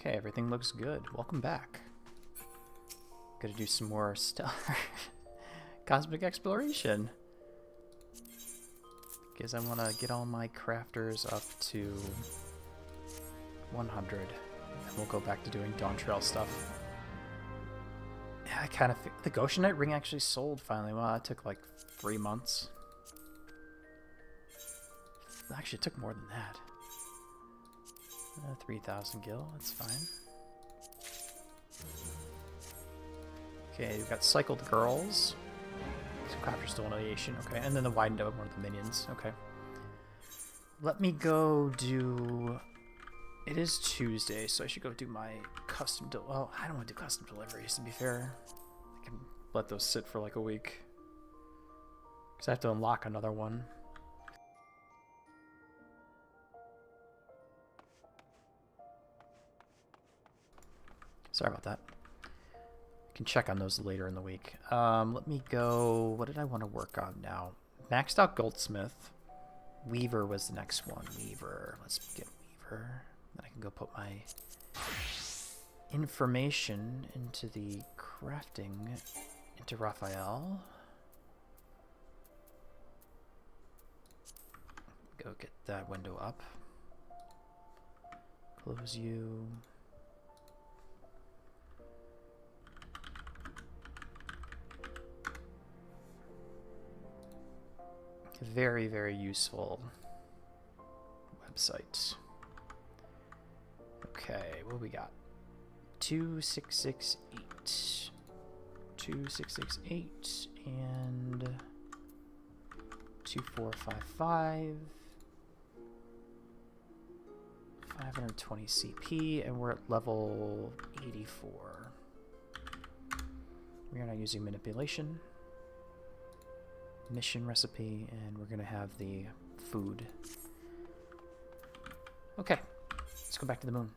Okay, everything looks good. Welcome back. Gotta do some more stellar cosmic exploration. Because I want to get all my crafters up to 100. And we'll go back to doing Dawn Trail stuff. Yeah, I kind of think the Goshen Knight ring actually sold finally. Well, that took like 3 months. Actually, it took more than that. 3,000 gil, that's fine. Okay, we've got Cycled Girls. So Crafters Delineation, okay. And then the Widened Out one of the minions, okay. Let me go do... It is Tuesday, so I should go do my custom... Well, I don't want to do custom deliveries, to be fair. I can let those sit for like a week. Because I have to unlock another one. Sorry about that. I can check on those later in the week. Let me go... What did I want to work on now? Maxed out Goldsmith. Weaver was the next one. Weaver. Let's get Weaver. Then I can go put my information into the crafting, into Raphael. Go get that window up. Close you. Very, very useful website. Okay, what we got? 2668. 2668 and 2455. 520 CP, and we're at level 84. We are not using manipulation. Mission recipe, and we're gonna have the food. Okay, let's go back to the moon.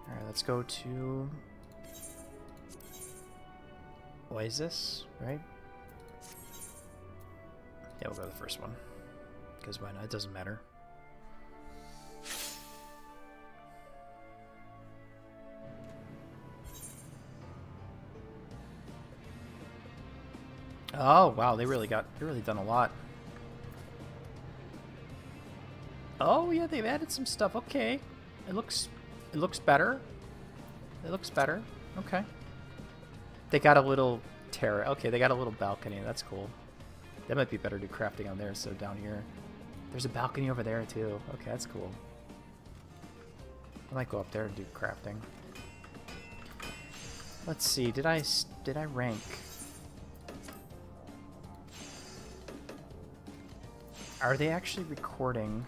Alright, let's go to Oasis, right? Yeah, we'll go to the first one. Because why not? It doesn't matter. Oh wow, they really done a lot. Oh yeah, they've added some stuff. Okay, it looks better. It looks better. Okay. They got a little terrace. Okay, they got a little balcony. That's cool. That might be better to do crafting on there. So down here. There's a balcony over there too. Okay, that's cool. I might go up there and do crafting. Let's see. Did I rank? Are they actually recording?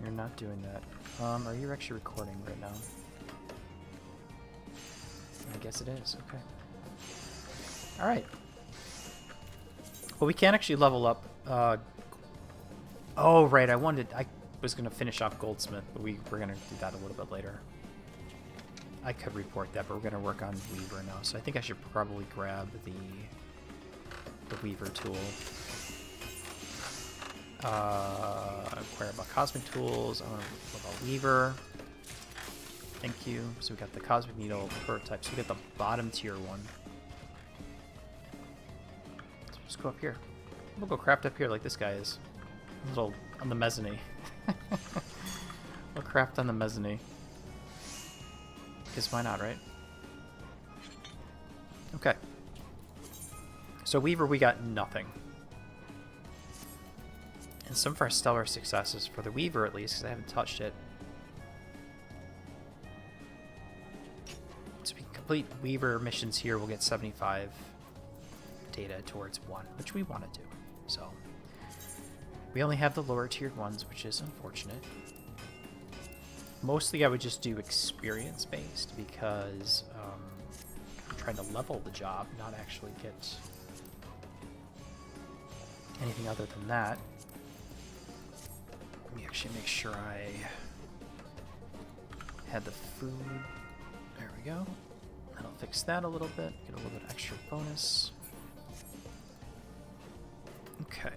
You're not doing that. Are you actually recording right now? I guess it is. Okay. All right. Well, we can actually level up. Oh, right. I was going to finish off Goldsmith, but we're going to do that a little bit later. I could report that, but we're going to work on Weaver now. So I think I should probably grab the Weaver tool. Inquire about Cosmic Tools. I want to look about Weaver. Thank you. So we got the Cosmic Needle prototype. So we got the bottom tier one. Let's go up here. We'll go craft up here like this guy is. A little on the mezzanine. We'll craft on the mezzanine. Because why not, right? Okay. So Weaver, we got nothing. And some of our stellar successes for the Weaver, at least, because I haven't touched it. So we can complete Weaver missions here. We'll get 75 data towards 1, which we want to do. So we only have the lower tiered ones, which is unfortunate. Mostly I would just do experience based because I'm trying to level the job, not actually get anything other than that. Let me actually make sure I had the food. There we go. That'll fix that a little bit. Get a little bit extra bonus. Okay.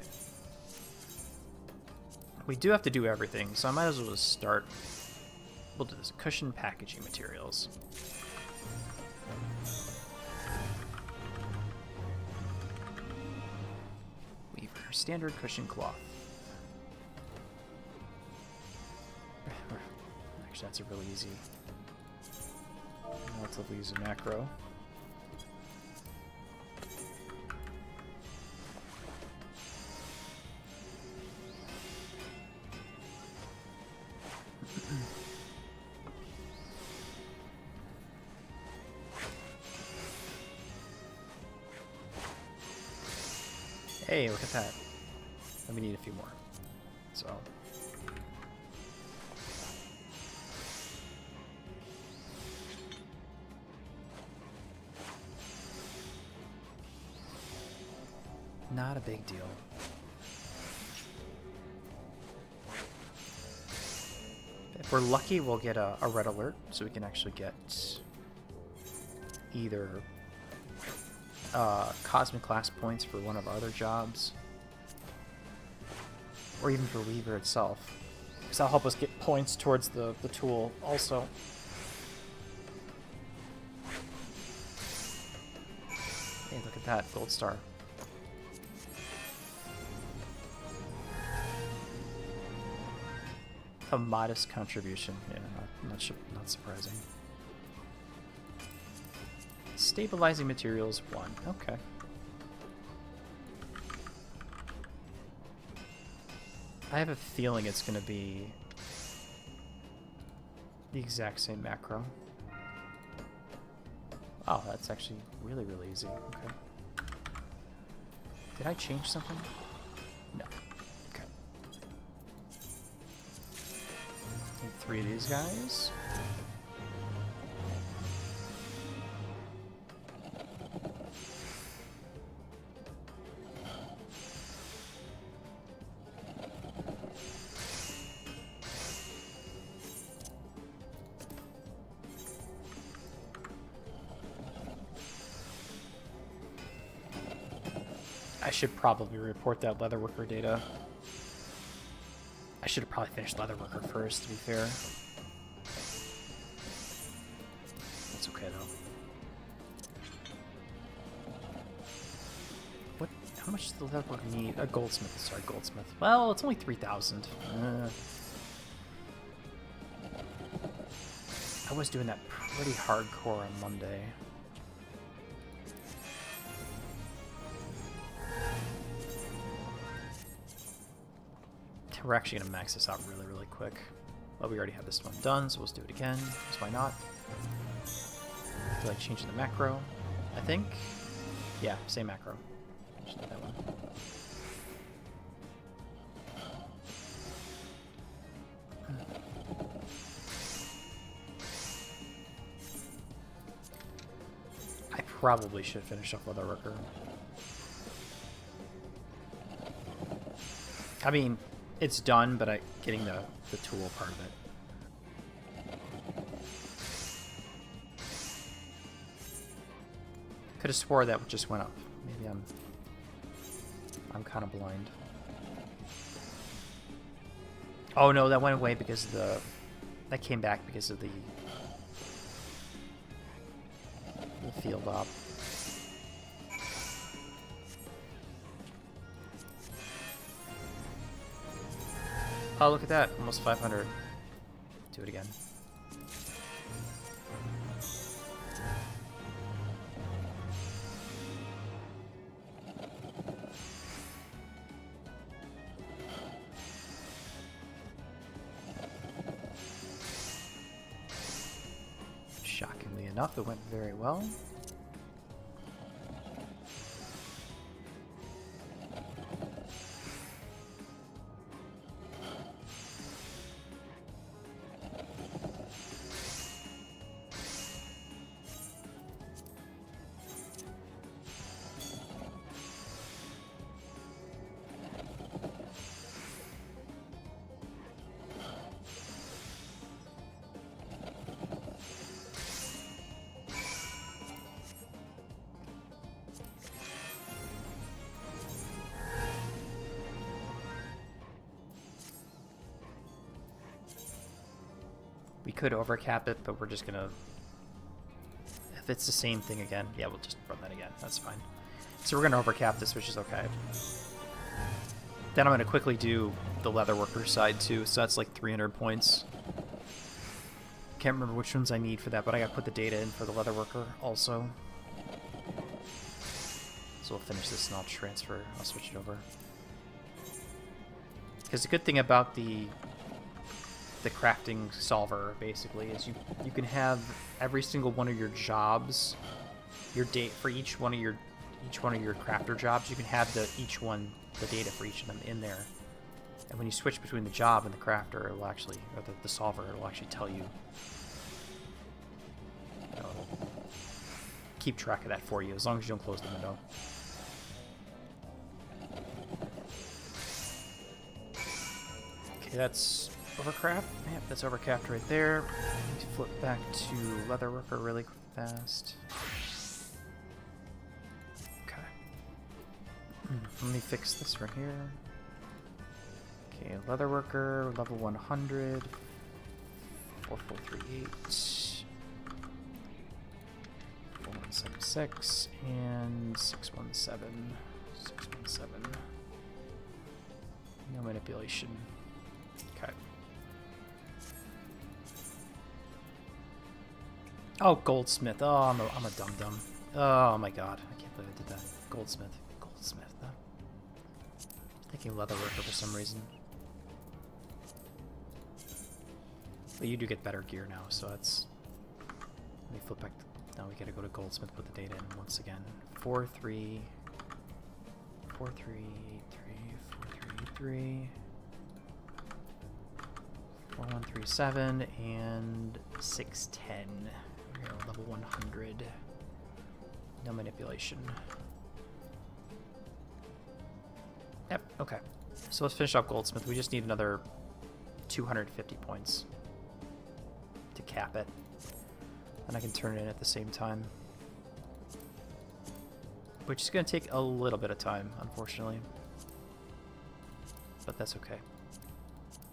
We do have to do everything, so I might as well just start. We'll do this. Cushion packaging materials. Weaver. Standard cushion cloth. Actually, that's a really easy. Relatively easy macro. Hey, look at that. And we need a few more. So. Not a big deal. If we're lucky, we'll get a red alert, so we can actually get either cosmic class points for one of our other jobs, or even for Weaver itself, because that'll help us get points towards the tool also. Hey, look at that, gold star. A modest contribution, yeah, not surprising. Stabilizing materials 1, okay. I have a feeling it's going to be the exact same macro. Oh, that's actually really, really easy. Okay. Did I change something? No. Okay. Need 3 of these guys. I should probably report that leatherworker data. I should have probably finished leatherworker first, to be fair. That's okay though. What? How much does the leatherworker need? A goldsmith. Sorry, goldsmith. Well, it's only 3,000. I was doing that pretty hardcore on Monday. We're actually going to max this out really, really quick. Well, we already have this one done, so let's do it again. So why not? Did I change the macro? I think. Yeah, same macro. Just do that one. I probably should finish up leatherworker. I mean, it's done, but getting the tool part of it. Could have swore that just went up. Maybe I'm kind of blind. Oh no, that went away because of that came back because of the field op. Oh, look at that. Almost 500. Do it again. Shockingly enough, it went very well. could overcap it, but we're just gonna... If it's the same thing again, yeah, we'll just run that again. That's fine. So we're gonna overcap this, which is okay. Then I'm gonna quickly do the leatherworker side too, so that's like 300 points. Can't remember which ones I need for that, but I gotta put the data in for the leatherworker also. So we'll finish this and I'll transfer, I'll switch it over. Because the good thing about the crafting solver basically is you can have every single one of your jobs, your date for each one of your crafter jobs, you can have the data for each of them in there. And when you switch between the job and the crafter, it will actually, or the solver, it will actually tell you. It'll keep track of that for you as long as you don't close the window. Okay, that's overcraft. Yep, that's overcapped right there. Let's flip back to leatherworker really fast. Okay. Let me fix this right here. Okay, leatherworker, level 100. 4438. 4176 and 617. 617. No manipulation. Okay. Oh, goldsmith. Oh, I'm a dum-dum. Oh my god. I can't believe I did that. Goldsmith. Goldsmith. I'm thinking leatherworker for some reason. But you do get better gear now, so that's... Let me flip back. Now we gotta go to goldsmith, put the data in once again. 43... 4383... 4137 and 610. We're gonna level 100. No manipulation. Yep, okay. So let's finish up goldsmith. We just need another 250 points to cap it. And I can turn it in at the same time. Which is gonna take a little bit of time, unfortunately. But that's okay.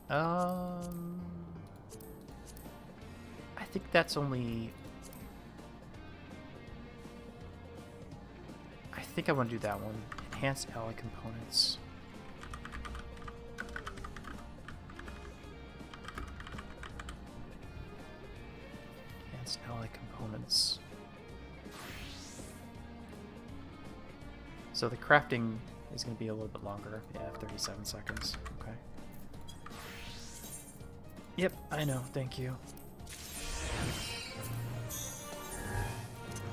I think that's only... I think I want to do that one. Enhance ally components. Enhance ally components. So the crafting is going to be a little bit longer. Yeah, 37 seconds. Okay. Yep, I know. Thank you.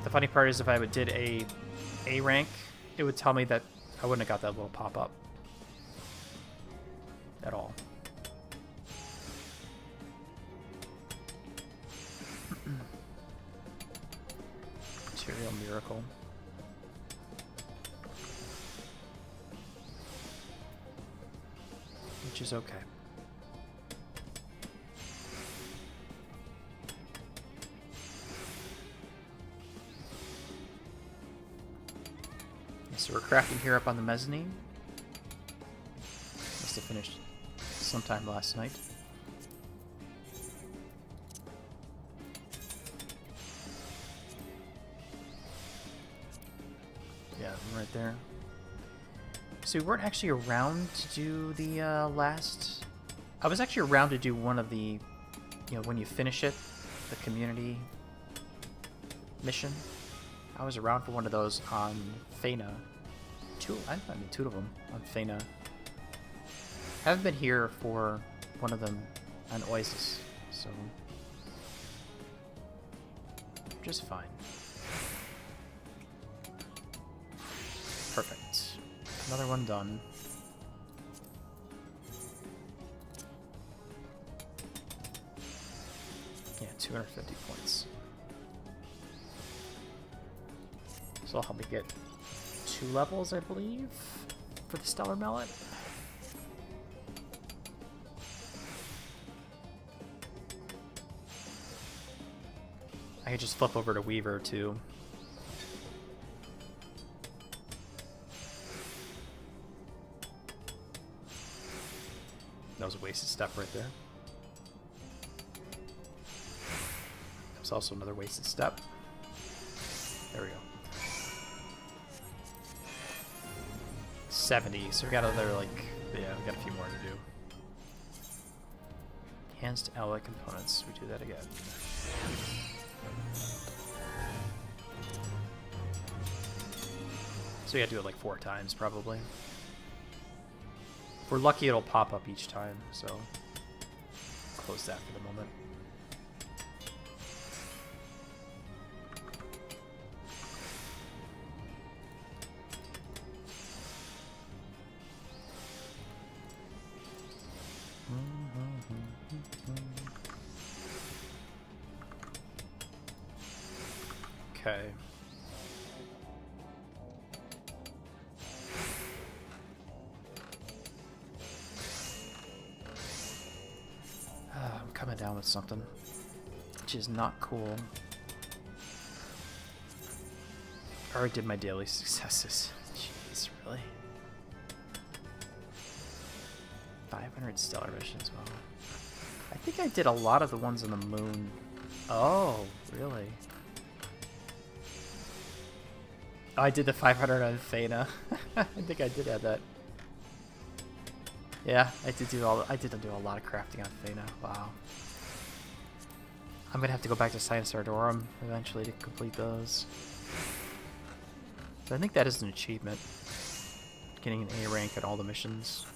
The funny part is if I did a rank, it would tell me that I wouldn't have got that little pop-up at all. Material miracle. Which is okay. So we're crafting here up on the mezzanine. Must have finished sometime last night. Yeah, right there. So we weren't actually around to do the last... I was actually around to do one of the, you know, when you finish it, the community mission. I was around for one of those on Fena. I mean, two of them on Fena. I haven't been here for one of them on Oasis, so just fine. Perfect. Another one done. Yeah, 250 points. So that'll help me get 2 levels, I believe, for the Stellar Mallet. I could just flip over to Weaver, too. That was a wasted step right there. It's also another wasted step. There we go. 70, so we got another, like, yeah, we got a few more to do. Hands to alloy components. We do that again. So we gotta do it like 4 times, probably. If we're lucky, it'll pop up each time, so close that for the moment. Okay. I'm coming down with something, which is not cool. I already did my daily successes. Jeez, really? 500 stellar missions, wow. I think I did a lot of the ones on the moon. Oh, really? Oh, I did the 500 on Thena. I think I did add that. Yeah, I did do a lot of crafting on Thena. Wow. I'm gonna have to go back to Science Ardorum eventually to complete those. But I think that is an achievement. Getting an A rank at all the missions.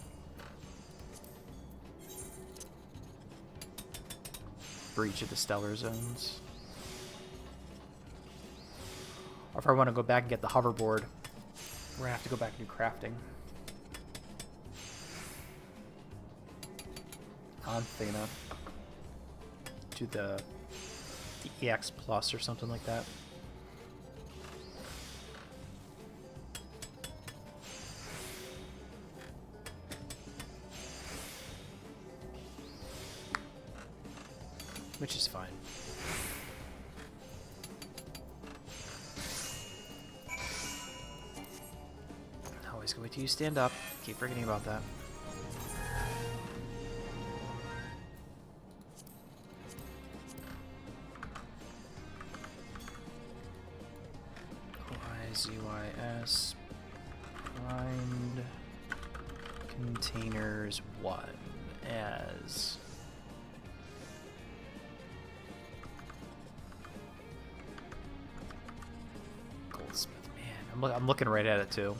For each of the stellar zones. Or if I want to go back and get the hoverboard, we're gonna have to go back and do crafting. On Thena. Do the EX Plus or something like that. Which is fine. Always go wait till you stand up. Keep forgetting about that. OIZYS primed containers 1 as Goldsmith. Man, I'm looking right at it too.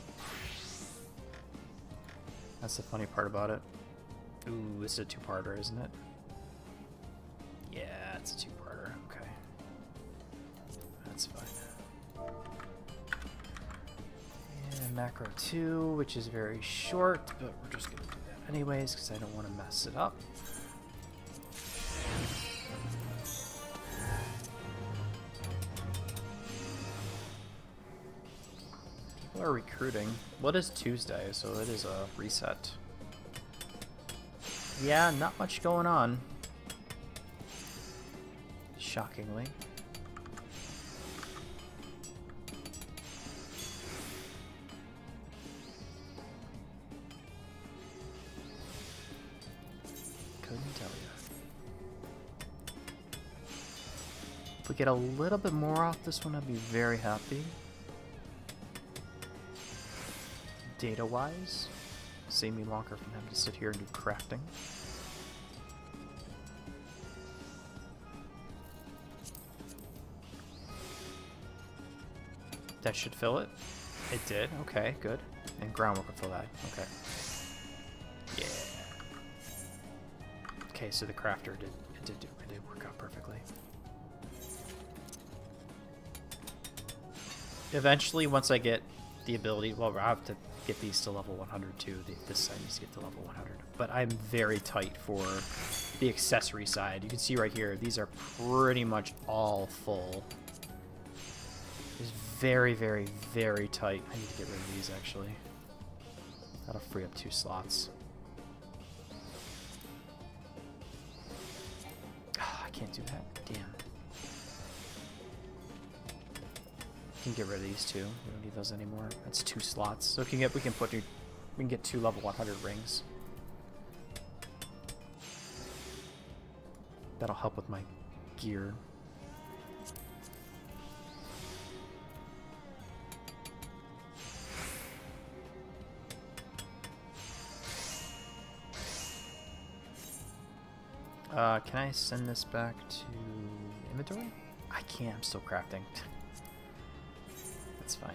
That's the funny part about it. Ooh, this is a 2-parter, isn't it? Yeah, it's a 2-parter. Okay. That's fine. And macro 2, which is very short, but we're just going to do that anyways because I don't want to mess it up. People are recruiting. What is Tuesday? So it is a reset. Yeah, not much going on. Shockingly. Couldn't tell you. If we get a little bit more off this one, I'd be very happy. Data-wise, save me longer from having to sit here and do crafting. That should fill it. It did. Okay, good. And groundwork will fill that. Okay. Yeah. Okay, so the crafter did work out perfectly. Eventually, once I get the ability, well, I have to get these to level 100 too. This side needs to get to level 100. But I'm very tight for the accessory side. You can see right here, these are pretty much all full. It's very, very, very tight. I need to get rid of these, actually. That'll free up 2 slots. Oh, I can't do that. Damn. Can get rid of these 2. We don't need those anymore. That's 2 slots. So we can get 2 level 100 rings. That'll help with my gear. Can I send this back to inventory? I can't. I'm still crafting. That's fine.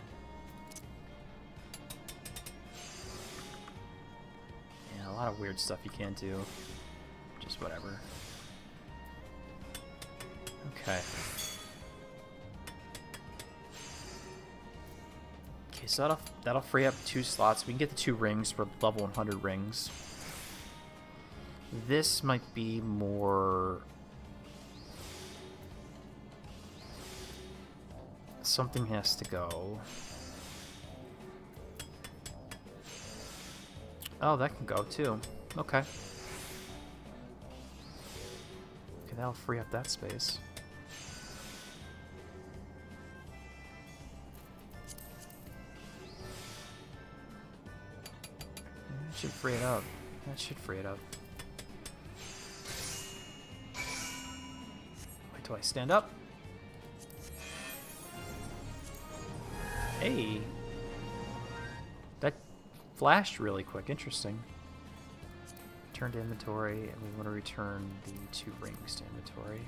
Yeah, a lot of weird stuff you can't do. Just whatever. Okay. Okay, so that'll free up 2 slots. We can get the 2 rings for level 100 rings. This might be more... Something has to go. Oh, that can go too. Okay. Okay, that'll free up that space. That should free it up. That should free it up. Wait till I stand up. Hey! That flashed really quick. Interesting. Return to inventory, and we want to return the 2 rings to inventory.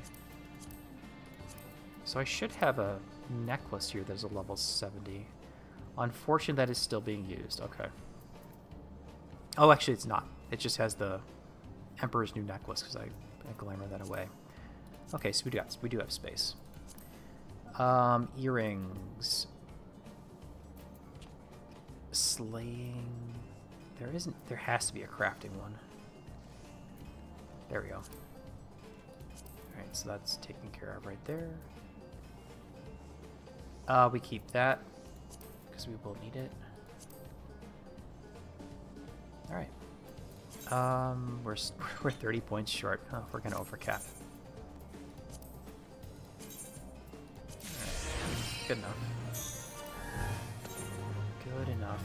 So I should have a necklace here that's a level 70. Unfortunate that is still being used. Okay. Oh, actually it's not. It just has the Emperor's New Necklace because I glamour that away. Okay, so we do have space. Earrings. Slaying. There has to be a crafting one. There we go. Alright, so that's taken care of right there. We keep that because we will need it. Alright. We're 30 points short. Oh, we're gonna overcap. Alright. Good enough. Good enough.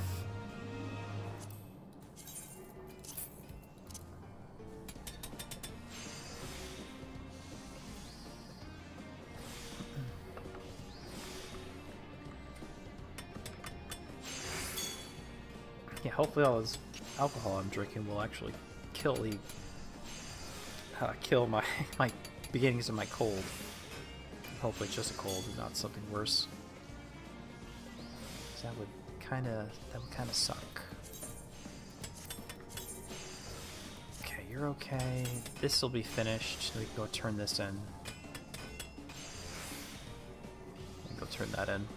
Yeah, hopefully all this alcohol I'm drinking will actually kill my beginnings of my cold. Hopefully it's just a cold and not something worse. That would kind of suck. Okay, you're okay. This will be finished. We can go turn this in. Go turn that in.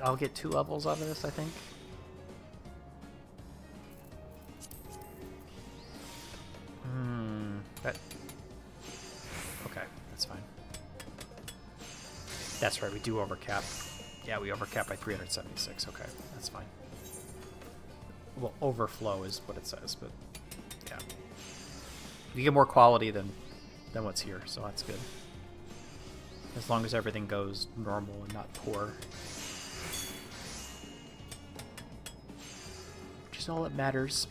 I'll get 2 levels out of this, I think. Okay, that's fine. That's right, we do overcap. Yeah, we overcap by 376. Okay, that's fine. Well, overflow is what it says, but yeah. You get more quality than what's here, so that's good. As long as everything goes normal and not poor. Which is all that matters.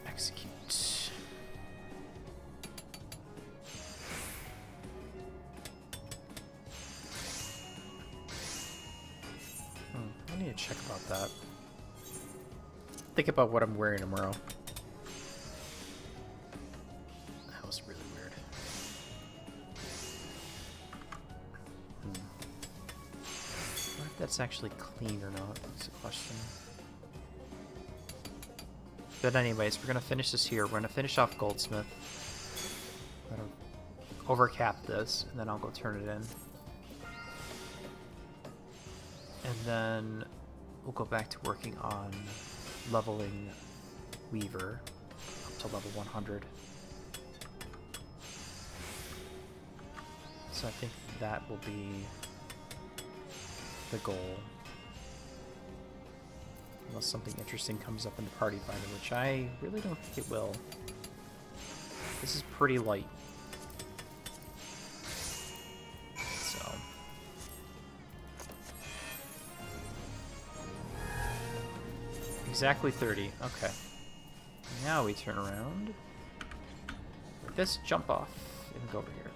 Execute. I need to check about that. Think about what I'm wearing tomorrow. That was really weird. I wonder if that's actually clean or not. That's a question. But anyways, we're going to finish this here. We're going to finish off Goldsmith. I'm going to overcap this, and then I'll go turn it in. And then we'll go back to working on leveling Weaver up to level 100. So I think that will be the goal. Unless something interesting comes up in the party finder, which I really don't think it will. This is pretty light Exactly 30. Okay. Now we turn around. Like this, jump off, and go over here.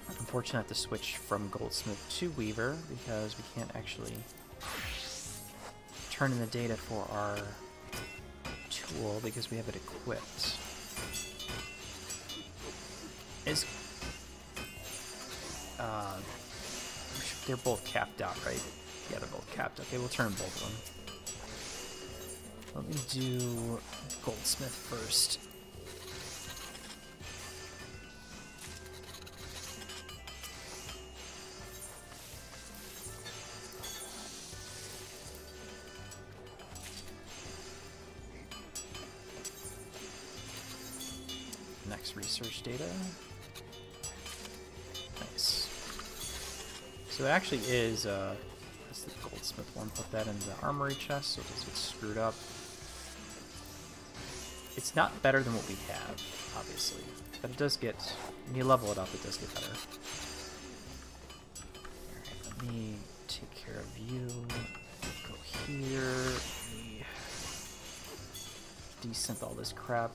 Unfortunately, I have to switch from Goldsmith to Weaver because we can't actually turn in the data for our tool because we have it equipped. They're both capped out, right? Yeah, they're both capped. Okay, we'll turn both of them. Let me do Goldsmith first. Next research data. Nice. So it actually is, that's the Goldsmith one. Put that in the armory chest so it doesn't get screwed up. It's not better than what we have, obviously, but it does get, when you level it up, it does get better. Alright, let me take care of you. Go here. Let me desynth all this crap.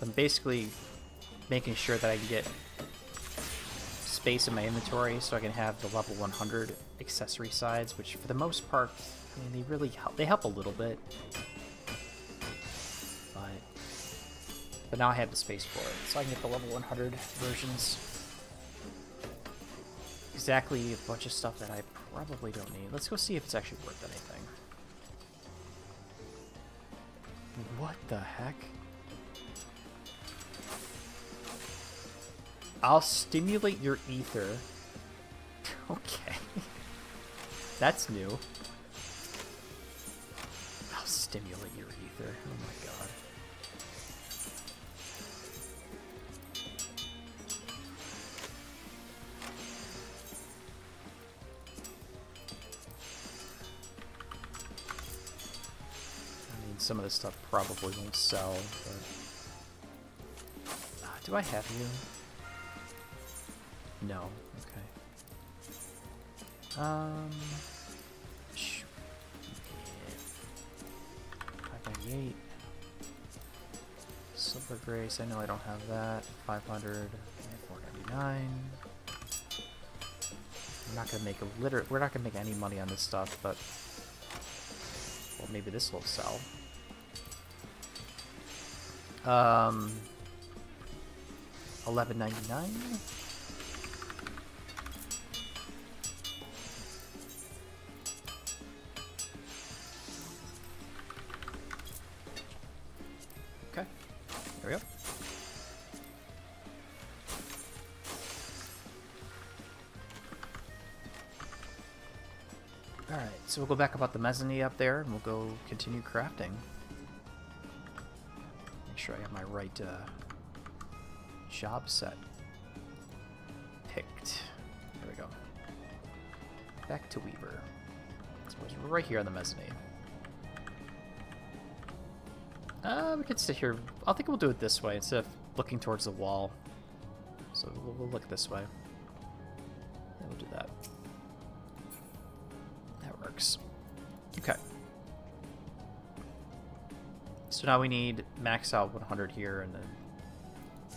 I'm basically making sure that I can get space in my inventory so I can have the level 100 accessory sides, which for the most part, I mean, they really help. They help a little bit, but now I have the space for it, so I can get the level 100 versions. Exactly a bunch of stuff that I probably don't need. Let's go see if it's actually worth anything. What the heck? I'll stimulate your ether. Okay. That's new. I'll stimulate your ether. Oh my god. I mean, some of this stuff probably won't sell, but... do I have you? No. Okay. Shoot. 598. Silver Grace. I know I don't have that. 500. 499. I'm not gonna make we're not gonna make any money on this stuff, but well, maybe this will sell. 11.99. Okay, there we go. Alright, so we'll go back about the mezzanine up there and we'll go continue crafting. Make sure I have my right job set picked. There we go. Back to Weaver. So we're right here on the mezzanine. We could sit here. I think we'll do it this way instead of looking towards the wall. So we'll look this way. Yeah, we'll do that. That works. Okay. So now we need max out 100 here and then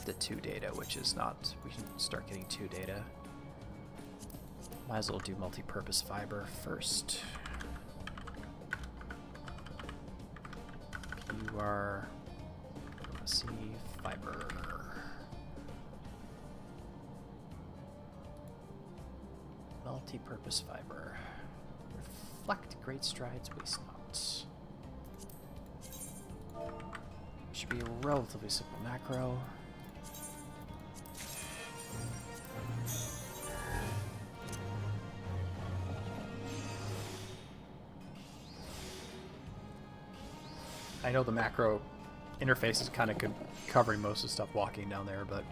the 2 data, which is not... We can start getting 2 data. Might as well do multi-purpose fiber first. You are... Let's see... Fiber. Multi-purpose fiber. Reflect great strides, waste not. Should be a relatively simple macro. I know the macro interface is kind of covering most of the stuff walking down there, but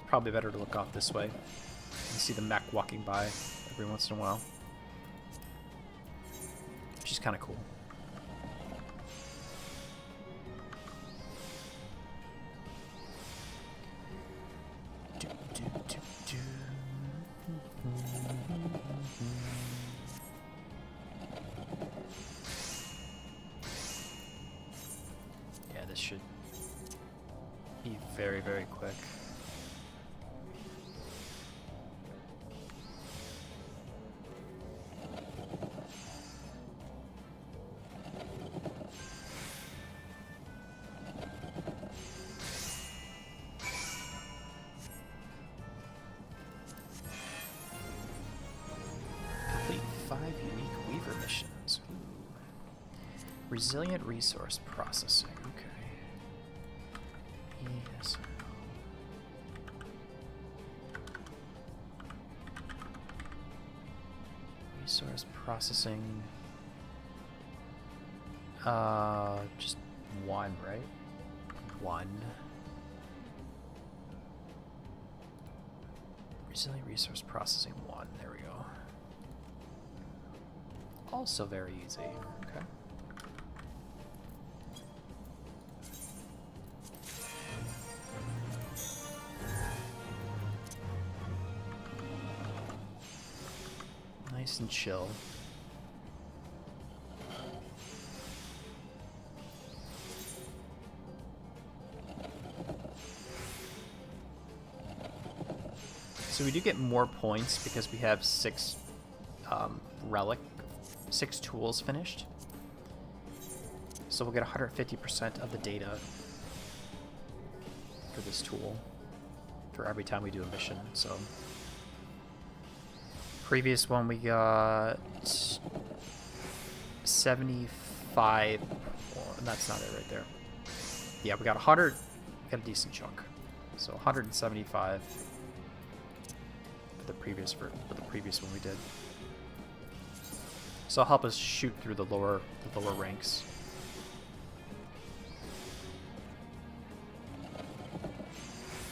probably better to look off this way. You see the mech walking by every once in a while. Which is kind of cool. Yeah, this should be very, very quick. Resilient resource processing. Okay. Yes. Resource processing. Just one, right? One. Resilient resource processing one. There we go. Also very easy. Okay. Nice and chill. So we do get more points because we have 6 tools finished. So we'll get 150% of the data for this tool for every time we do a mission. So previous one we got 75. Well, that's not it right there. Yeah, we got 100. We got a decent chunk. So 175 for the previous one we did. So it'll help us shoot through the lower ranks.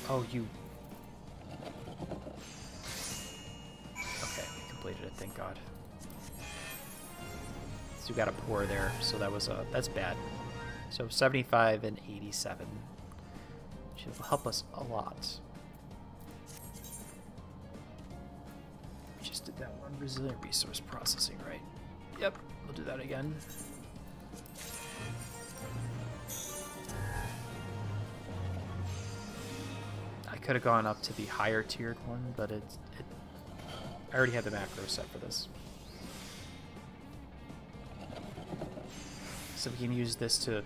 Oh, you. Okay, we completed it. Thank God. So we got a pour there. So that's bad. So 75 and 87. Which will help us a lot. We just did that one. Resilient resource processing, right? Yep, we'll do that again. I could have gone up to the higher tiered one, but I already had the macro set for this. So we can use this to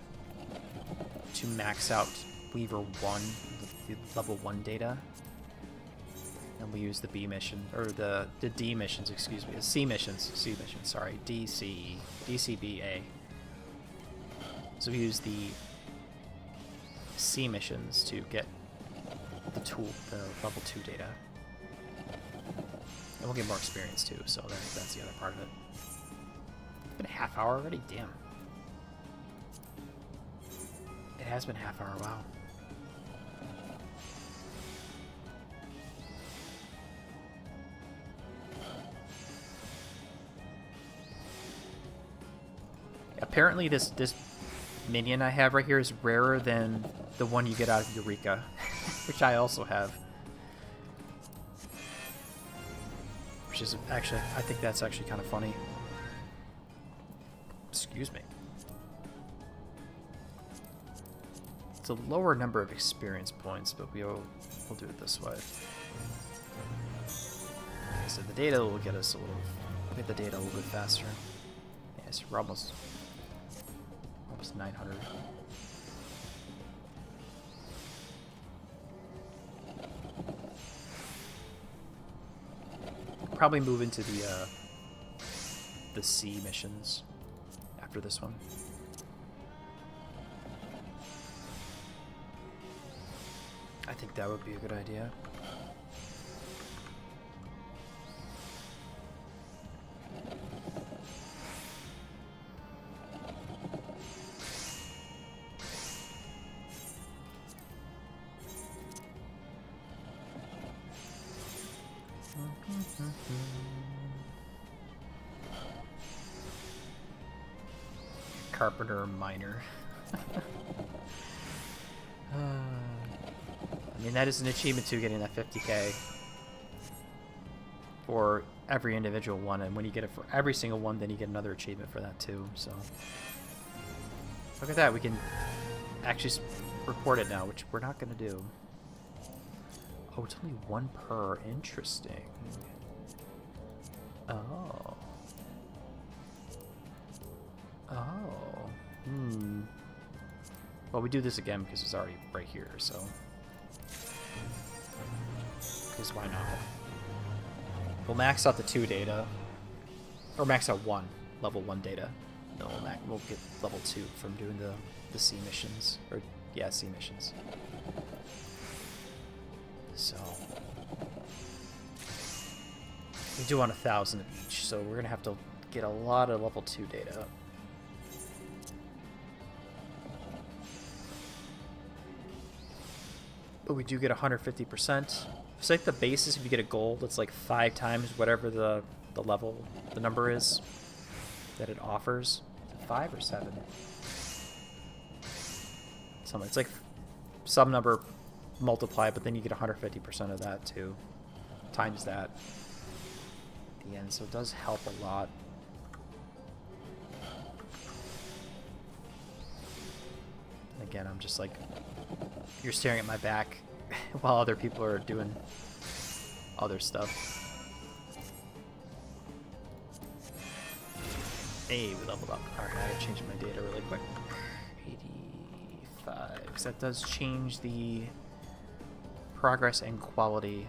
max out Weaver 1, the level 1 data. And we use the B mission, or the D missions, excuse me, the C missions, sorry, DCBA. So we use the C missions to get the level 2 data. And we'll get more experience too, so that's the other part of it. It's been a half hour already? Damn. It has been a half hour, wow. Apparently this minion I have right here is rarer than the one you get out of Eureka, which I also have. Which is actually, I think that's actually kind of funny. Excuse me. It's a lower number of experience points, but we'll do it this way. So the data will get us we'll get the data a little bit faster. Yes, we're almost 900. Probably move into the C missions after this one. I think that would be a good idea. carpenter or miner. I mean, that is an achievement too, getting that 50k for every individual one, and when you get it for every single one, then you get another achievement for that too. So look at that, we can actually report it now, which we're not going to do. Oh, it's only one per. Interesting. Oh. Oh. Hmm. Well, we do this again because it's already right here, so. Because why not? We'll max out the 2 data. Or max out 1. Level 1 data. No, we'll get level 2 from doing the C missions. Or, yeah, C missions. So. We do want 1,000 of each, so we're going to have to get a lot of level 2 data. But we do get 150%. It's like the basis, if you get a gold, it's like 5 times whatever the level, the number is that it offers. Is it 5 or 7? Something. It's like some number multiplied, but then you get 150% of that too. Times that at the end, so it does help a lot. And again, I'm just like, you're staring at my back while other people are doing other stuff. Hey, we leveled up. Alright, I gotta change my data really quick. 85. Because that does change the progress and quality.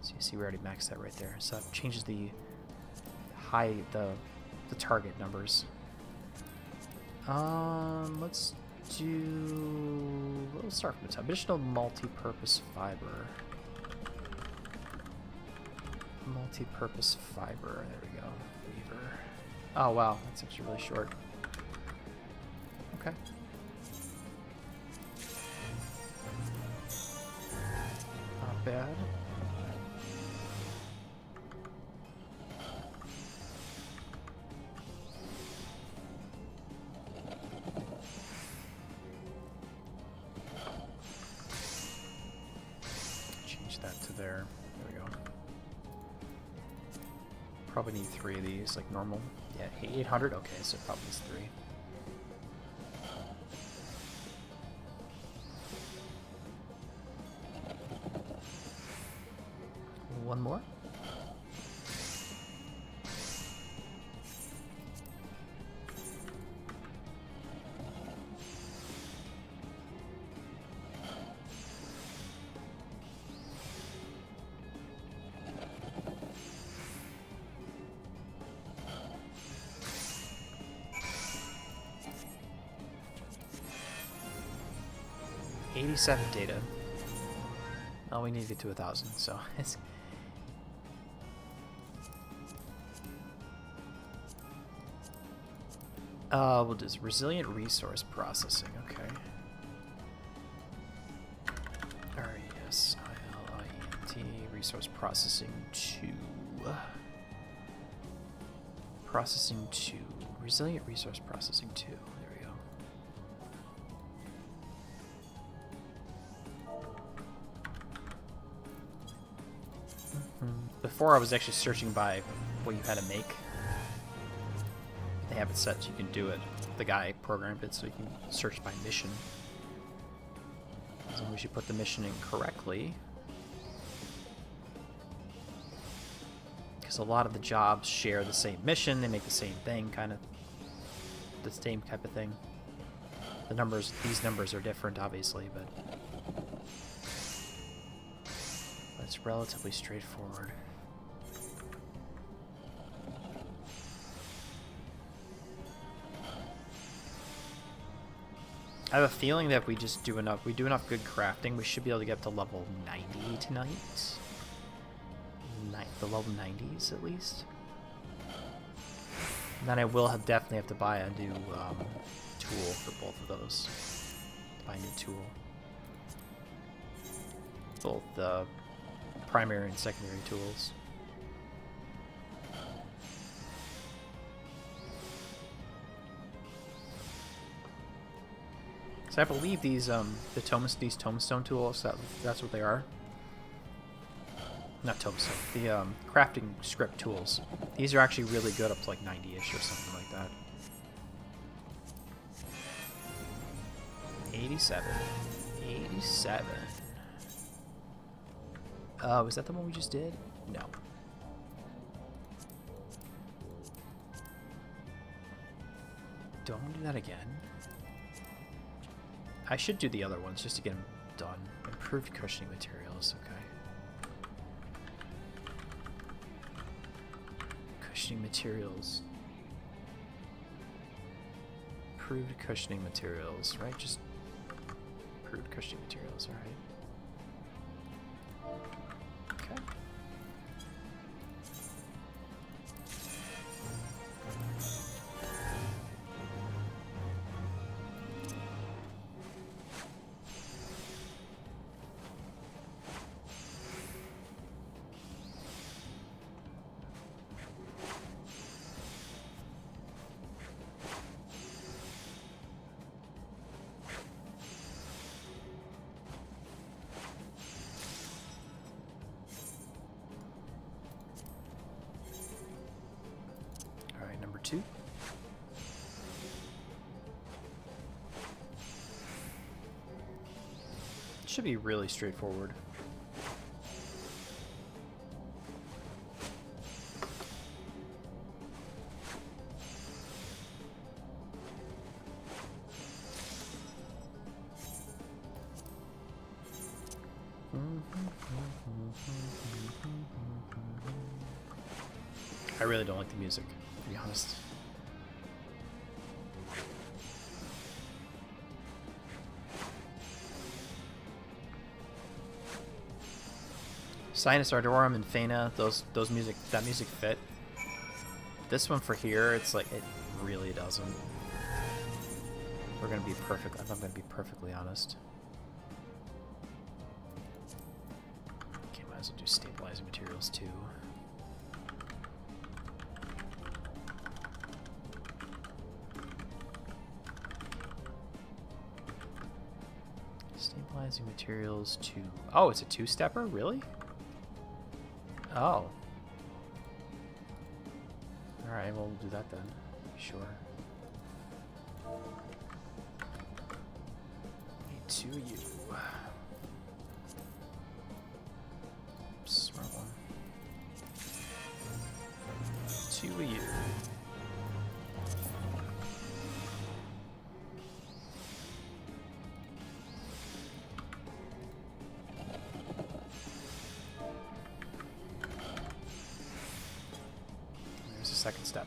So you see we already maxed that right there. So it changes the the target numbers. Let's do... We'll start from the top. Additional multi-purpose fiber. Multi-purpose fiber. There we go. Weaver. Oh, wow. That's actually really short. Okay. Not bad. There we go. Probably need 3 of these, like normal. Yeah, 800. Okay, so probably is 3. One more. Data. Oh, we need to get to 1,000, so it's... we'll do this. Resilient resource processing, okay. R-E-S-I-L-I-E-N-T, resource processing 2. Processing 2. Resilient resource processing 2. Before I was actually searching by what you had to make. They have it set so you can do it. The guy programmed it so you can search by mission. So we should put the mission in correctly. Because a lot of the jobs share the same mission, they make the same thing, kind of. The same type of thing. The numbers, these numbers are different obviously, but it's relatively straightforward. I have a feeling that if we just do enough, good crafting, we should be able to get up to level 90 tonight. The level 90s at least. And then I will definitely have to buy a new tool for both of those. Buy a new tool. Both the primary and secondary tools. So I believe these these tombstone tools, that's what they are. Not tombstone. The crafting script tools. These are actually really good, up to like 90-ish or something like that. 87. 87. Oh, is that the one we just did? No. Don't do that again. I should do the other ones just to get them done. Improved cushioning materials, okay. Cushioning materials. Improved cushioning materials, right? Just improved cushioning materials, alright. Okay. Number 2. It should be really straightforward. I really don't like the music, to be honest. Sinus Ardorum and Fena, that music fit. This one for here, it's like it really doesn't. We're gonna be perfect. I'm gonna be perfectly honest. Okay, might as well do stabilizing materials too. Stabilizing materials 2. Oh, it's a 2-stepper? Really? Oh. Alright, well, we'll do that then. Sure. Need 2 of you. Oops, wrong one. 2 of you. Second step.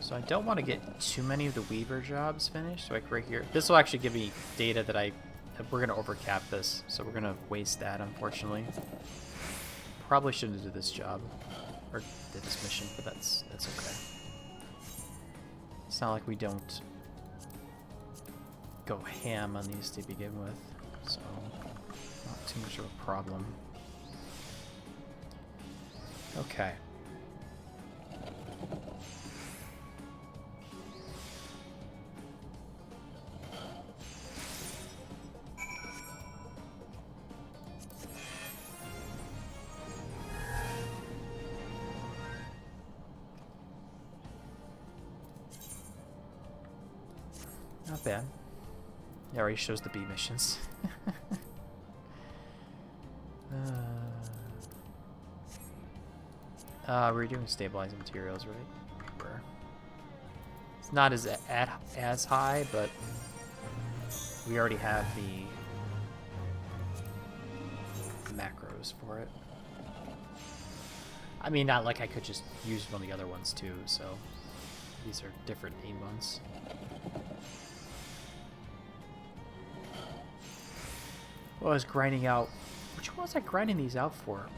So I don't want to get too many of the Weaver jobs finished. So like right here, this will actually give me data that we're going to overcap this. So we're going to waste that, unfortunately. Probably shouldn't do this job, or did this mission, but that's okay. It's not like we don't go ham on these to begin with, so not too much of a problem. Okay. Not bad. It already shows the B missions. We're doing stabilizing materials, right? It's not as high, but we already have the macros for it. I mean, not like I could just use one of the other ones too, so these are different aim ones. Well, I was grinding out. Which one was I grinding these out for?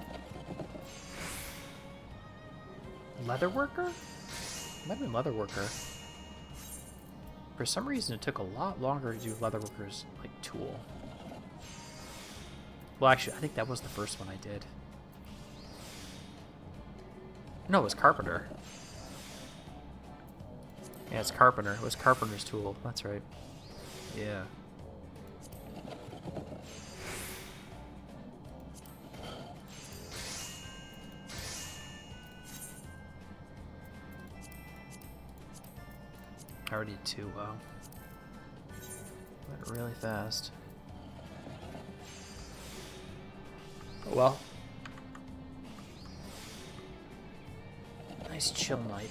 Leatherworker? Might have been Leatherworker. For some reason, it took a lot longer to do Leatherworker's, like, tool. Well, actually, I think that was the first one I did. No, it was Carpenter. Yeah, it's Carpenter. It was Carpenter's tool. That's right. Yeah. I already did 2, wow. Went really fast. Oh well. Nice chill night.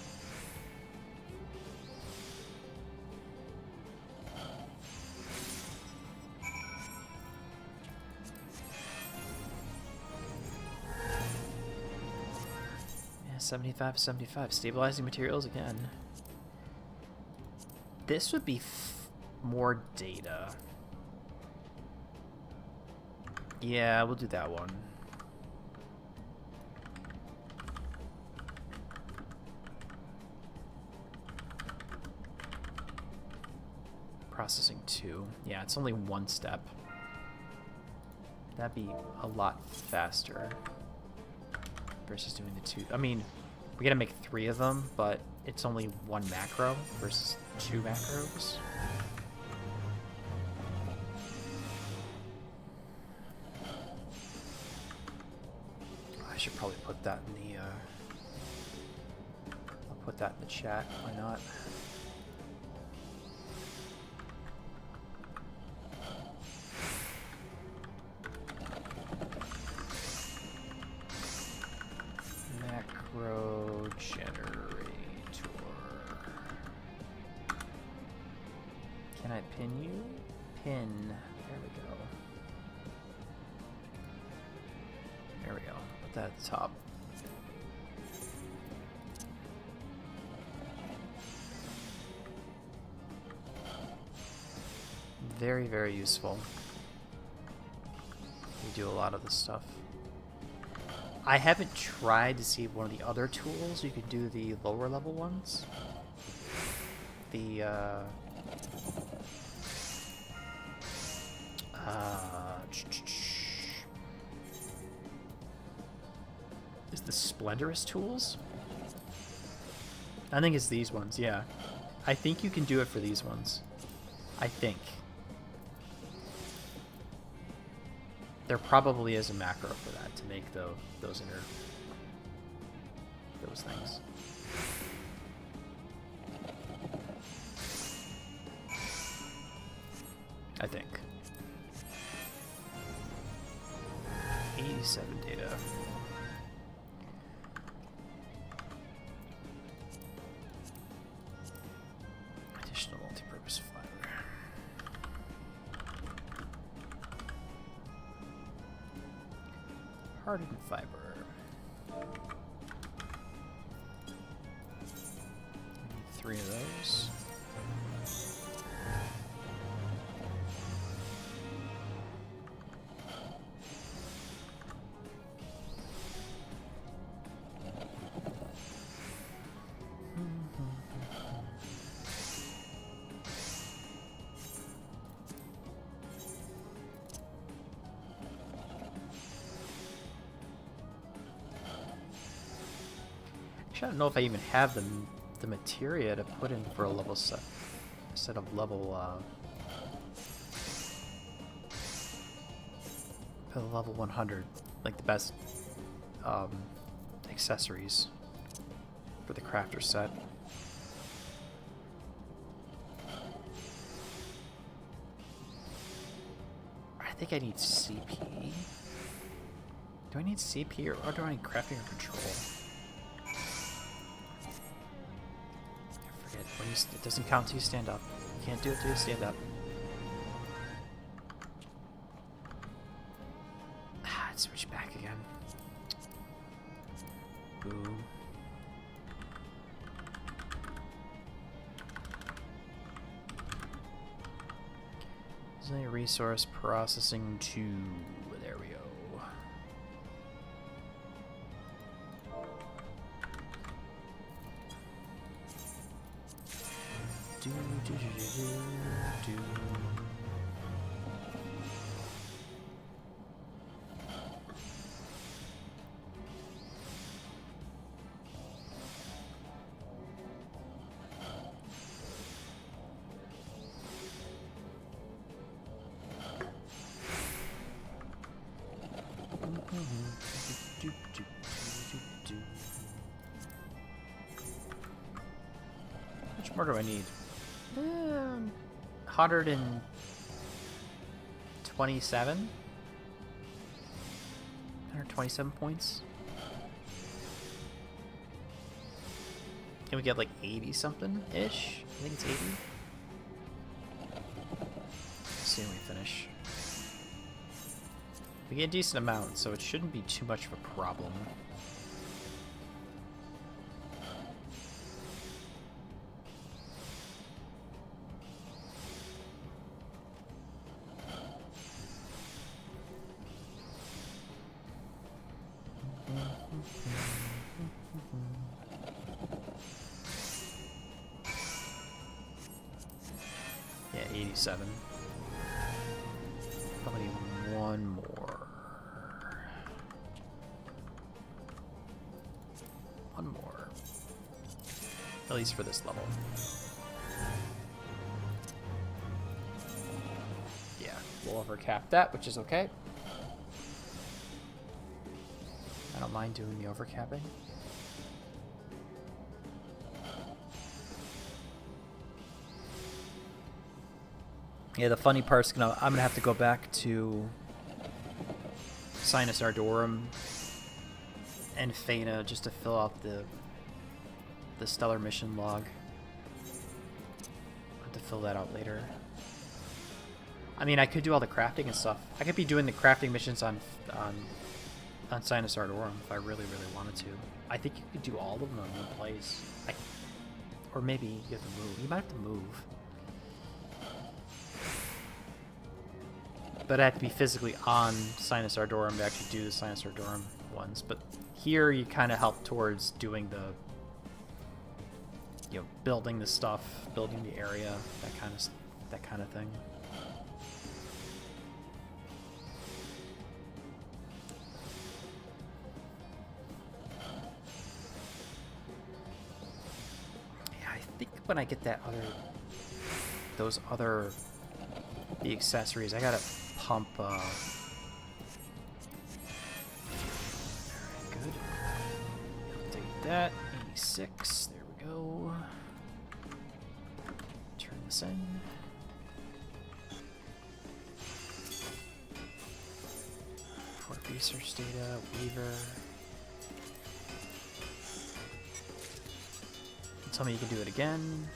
Yeah, 75, 75. Stabilizing materials again. This would be more data. Yeah, we'll do that one. Processing 2. Yeah, it's only 1 step. That'd be a lot faster versus doing the 2. I mean, we gotta make 3 of them, but it's only 1 macro versus 2 macros. I should probably put that in the, I'll put that in the chat, why not? Macro generator. Can I pin you? Pin. There we go. There we go. Put that at the top. Very, very useful. We do a lot of this stuff. I haven't tried to see one of the other tools. You could do the lower level ones. The, is the Splendorous tools? I think it's these ones, yeah. I think you can do it for these ones. I think. There probably is a macro for that to make those things. I think. 87 data. Additional multi-purpose fiber. Hardened fiber. We need 3 of those. I don't know if I even have the materia to put in for a level set of level for the level 100, like the best accessories for the crafter set. I think I need CP. Do I need CP or do I need crafting or control? When you, it doesn't count till you stand up. You can't do it till you stand up. Ah, I'd switch back again. Boo. Design resource processing 2. There we go. How much more do I need? 127? 127 points? Can we get like 80 something-ish? I think it's 80. Let's see when we finish. We get a decent amount, so it shouldn't be too much of a problem. Yeah, 87. Probably one more. One more. At least for this level. Yeah, we'll overcap that, which is okay. I don't mind doing the overcapping. Yeah, the funny part's I'm gonna have to go back to Sinus Ardorum and Fana just to fill out the Stellar Mission log. I'll have to fill that out later. I mean, I could do all the crafting and stuff. I could be doing the crafting missions on Sinus Ardorum if I really, really wanted to. I think you could do all of them in one place. Or maybe you have to move. You might have to move. But I have to be physically on Sinus Ardorum to actually do the Sinus Ardorum ones. But here you kind of help towards doing the, you know, building the stuff, building the area, that kind of thing. Yeah, I think when I get the accessories, I gotta pump, alright, good. Take that, 86, there we go. Turn this in. Port research data, Weaver. Tell me you can do it again.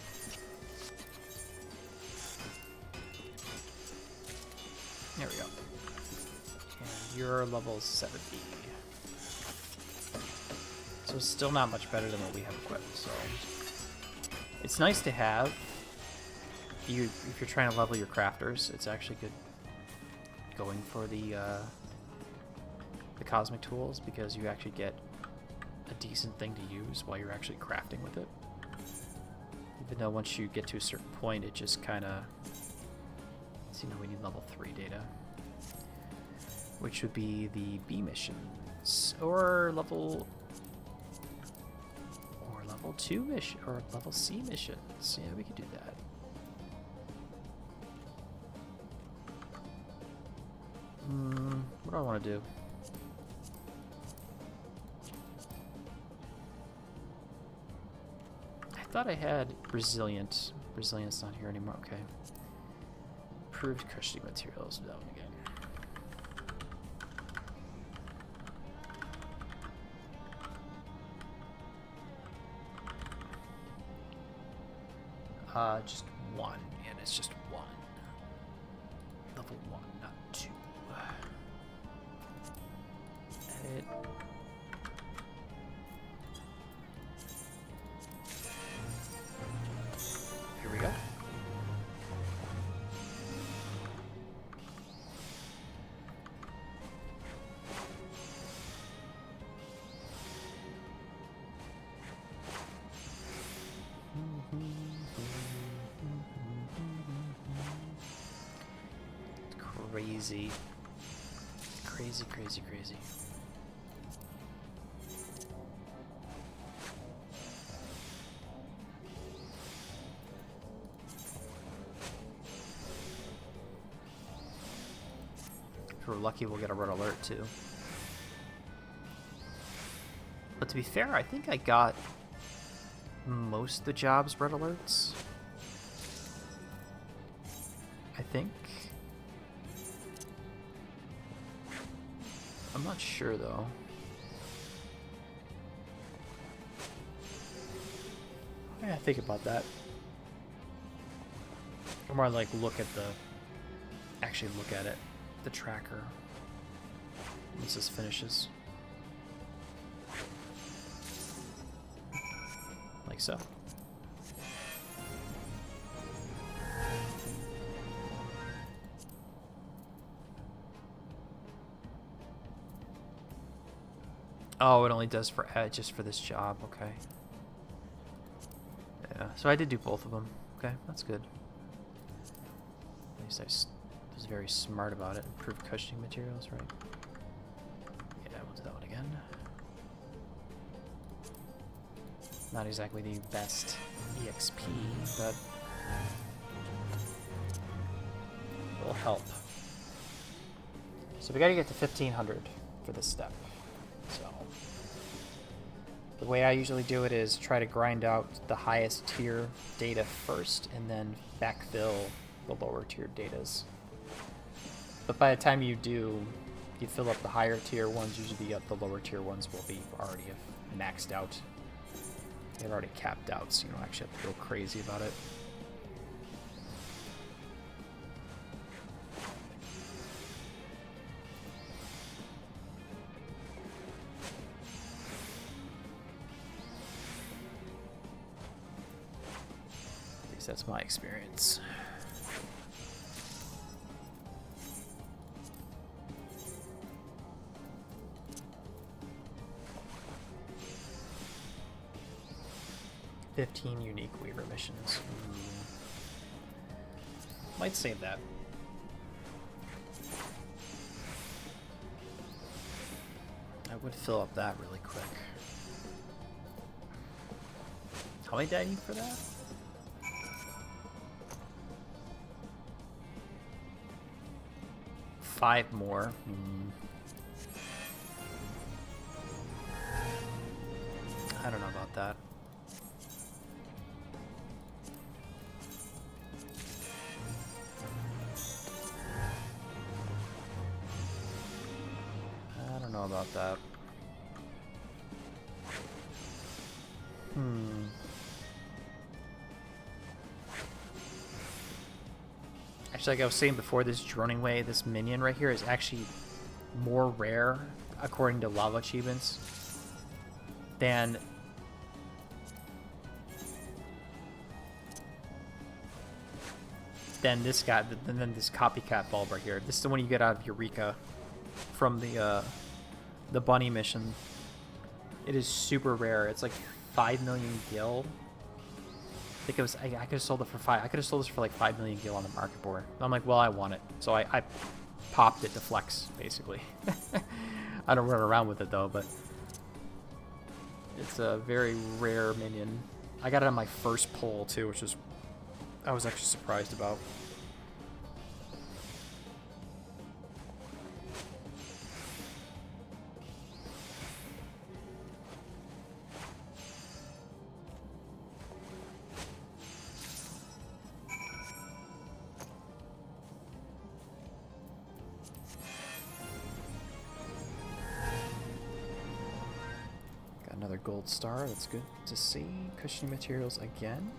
There we go. And you're level 70. So it's still not much better than what we have equipped, so it's nice to have. If you're trying to level your crafters, it's actually good going for the cosmic tools, because you actually get a decent thing to use while you're actually crafting with it. Even though once you get to a certain point, it just kind of... So, you know, we need level 3 data, which would be the B missions, or level 2 mission, or level C missions. Yeah, we could do that. What do I want to do? I thought I had resilient. Resilient's not here anymore. Okay. Improved cushioning materials. That one again. Just one, and it's just one. Level 1, not 2. Edit. Here we go. crazy. Crazy, crazy, crazy. If we're lucky, we'll get a red alert too. But to be fair, I think I got most of the jobs red alerts. I think. I'm not sure though. I gotta think about that. Or more like look at the, actually look at it, the tracker, once this finishes. Like so. Oh, it only does for just for this job. Okay. Yeah. So I did do both of them. Okay, that's good. At least I was very smart about it. Improved cushioning materials, right? Yeah, we'll do that one again. Not exactly the best EXP, but it'll help. So we gotta get to 1500 for this step. So the way I usually do it is try to grind out the highest tier data first and then backfill the lower tier datas. But by the time you do, you fill up the higher tier ones, usually the lower tier ones will be already maxed out. They're already capped out, so you don't actually have to go crazy about it. At least that's my experience. "15 unique Weaver missions." Might save that. I would fill up that really quick. How many did I need for that? Five more. I don't know about that. I don't know about that. Actually, like I was saying before, this droning way, this minion right here is actually more rare, according to lava achievements, than this guy, than this copycat bulb right here. This is the one you get out of Eureka from the bunny mission. It is super rare. It's like 5 million gil. I think it was. I could have sold it for 5. I could have sold this for like 5 million gil on the market board. I'm like, well, I want it, so I popped it to flex, basically. I don't run around with it though, but it's a very rare minion. I got it on my first pull too, which is I was actually surprised about. Another gold star, that's good to see. Cushioning materials again.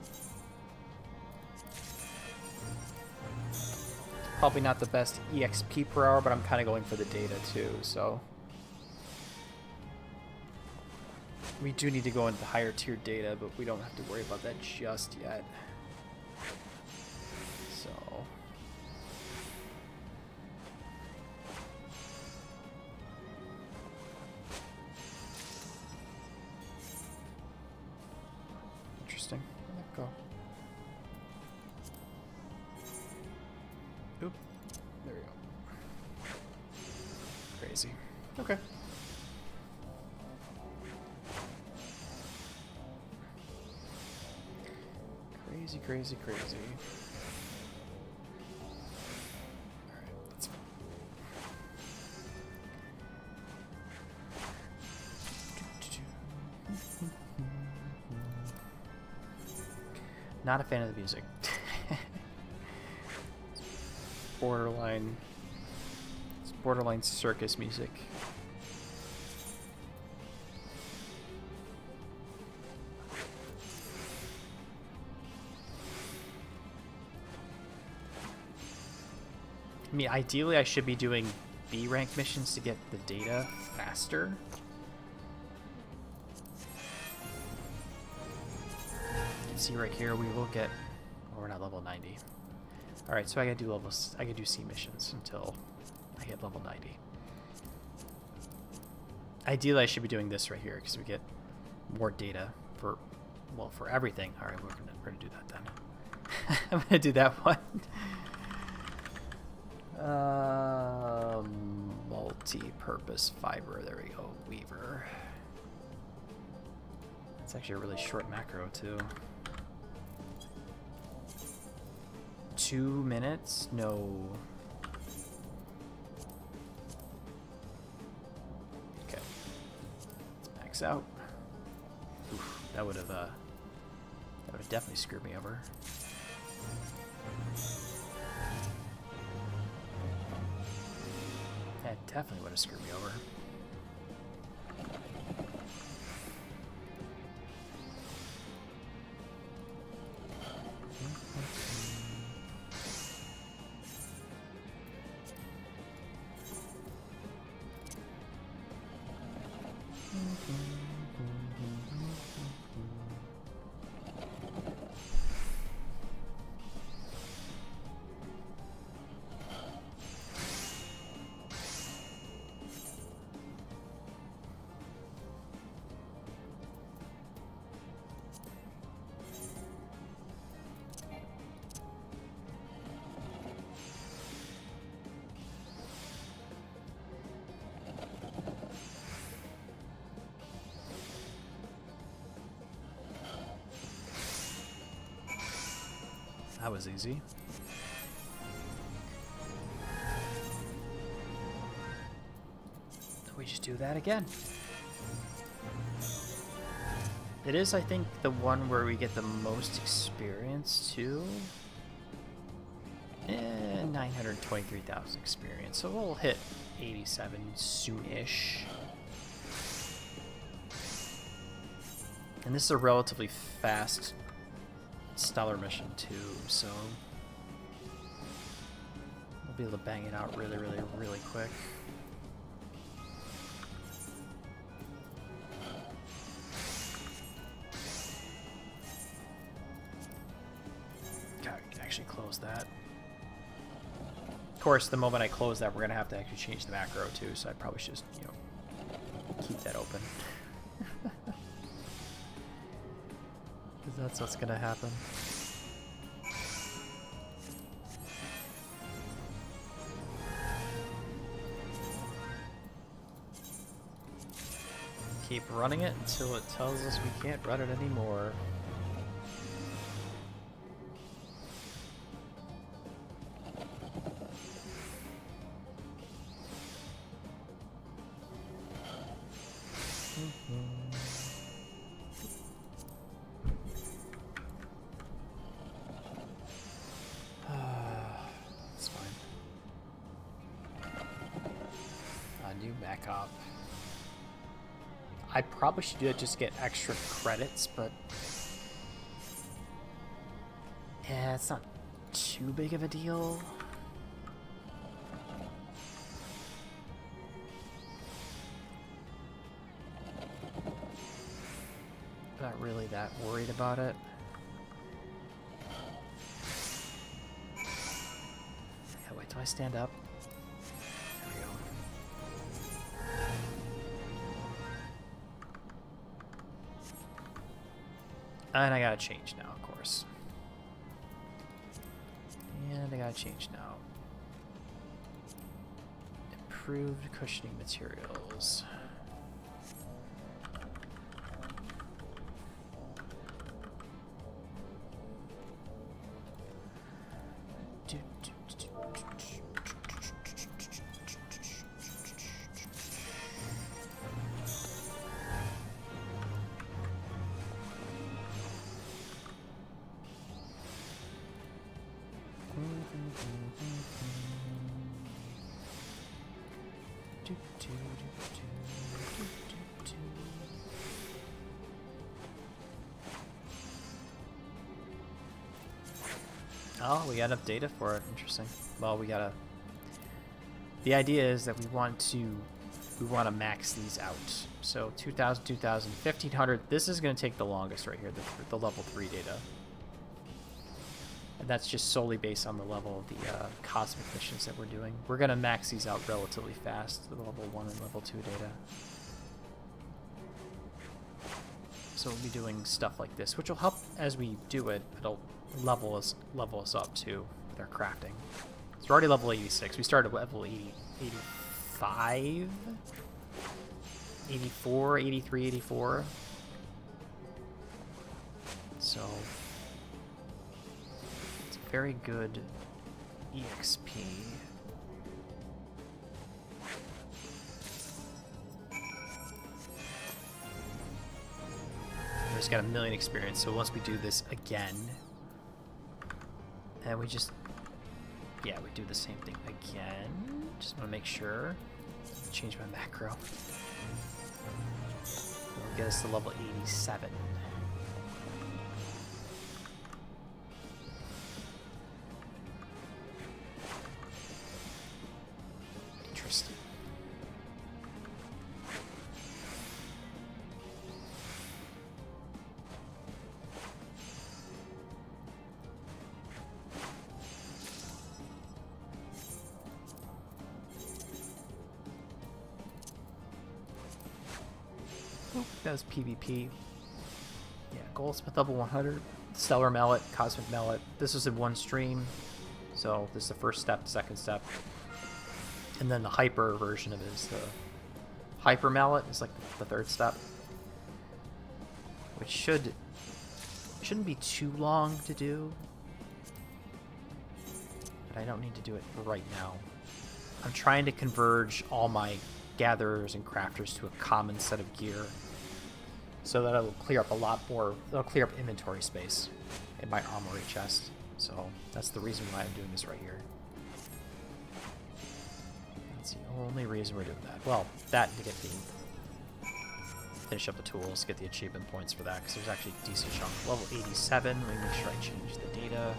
Probably not the best EXP per hour, but I'm kind of going for the data too, so. We do need to go into the higher tier data, but we don't have to worry about that just yet. So. Interesting. Where'd that go? Oop. There we go. crazy. Okay. Crazy, crazy, crazy. Alright, that's fine. Not a fan of the music. Borderline. It's borderline circus music. I mean, ideally I should be doing B rank missions to get the data faster. You can see right here we will get, well, we're not level 90. All right, so I gotta do C missions until I hit level 90. Ideally I should be doing this right here because we get more data for, well, for everything. All right, we're gonna do that then. I'm gonna do that one. Multi-purpose fiber. There we go. Weaver. It's actually a really short macro too. 2 minutes? No. Okay. Let's max out. Oof, that would have definitely screwed me over. That definitely would have screwed me over. That was easy. We just do that again. It is, I think, the one where we get the most experience too. 923,000 experience, so we'll hit 87 soon-ish. And this is a relatively fast stellar mission too, so we'll be able to bang it out really, really, really quick. God, we can actually close that. Of course, the moment I close that, we're gonna have to actually change the macro too, so I probably should just, you know, keep that open. That's what's gonna happen. Keep running it until it tells us we can't run it anymore. I probably should do it just to get extra credits, but yeah, it's not too big of a deal. Not really that worried about it. Yeah, wait till I stand up. There we go. And I gotta change now, of course. And I gotta change now. Improved cushioning materials. Oh, we got enough data for it. Interesting. Well, we gotta. The idea is that we want to max these out. So 2,000, 2,000, 1,500. This is going to take the longest right here, the level 3 data. And that's just solely based on the level of the cosmic missions that we're doing. We're going to max these out relatively fast, the level 1 and level 2 data. So we'll be doing stuff like this, which will help as we do it. It'll level us up too with our crafting. So we're already level 86. We started at level 80, 85, 84, 83, 84. So it's a very good EXP. We just got 1 million experience, so once we do this again, and we just, yeah, we do the same thing again. Just want to make sure. Change my macro. It'll get us to level 87. Interesting. That was PvP. Yeah, Goldsmith level 100, Stellar Mallet, Cosmic Mallet. This was in one stream, so this is the first step, second step. And then the hyper version of it is the Hyper Mallet, is like the third step. Which shouldn't be too long to do. But I don't need to do it right now. I'm trying to converge all my gatherers and crafters to a common set of gear, so that it'll clear up a lot more. It'll clear up inventory space in my armory chest. So that's the reason why I'm doing this right here. That's the only reason we're doing that. Well, that to get finish up the tools, get the achievement points for that, because there's actually a decent chunk. Level 87. Let me make sure I change the data.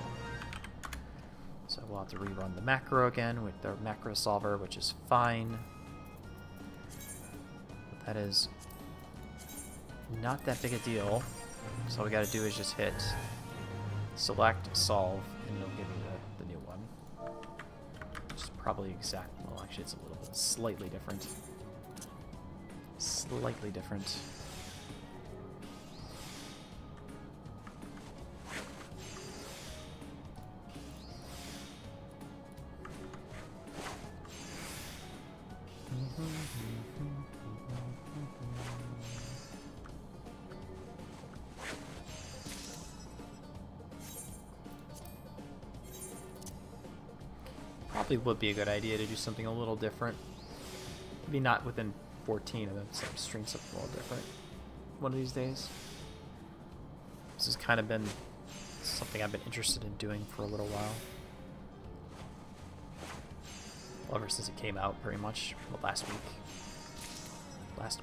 So we'll have to rerun the macro again with the macro solver, which is fine. But that is not that big a deal. So all we got to do is just hit select, solve, and it'll give you the new one. Which is probably exact. Well, actually, it's a little bit slightly different. Slightly different. Probably would be a good idea to do something a little different. Maybe not within 14 of them, so string something a little different one of these days. This has kind of been something I've been interested in doing for a little while. Well, ever since it came out, pretty much. Well, last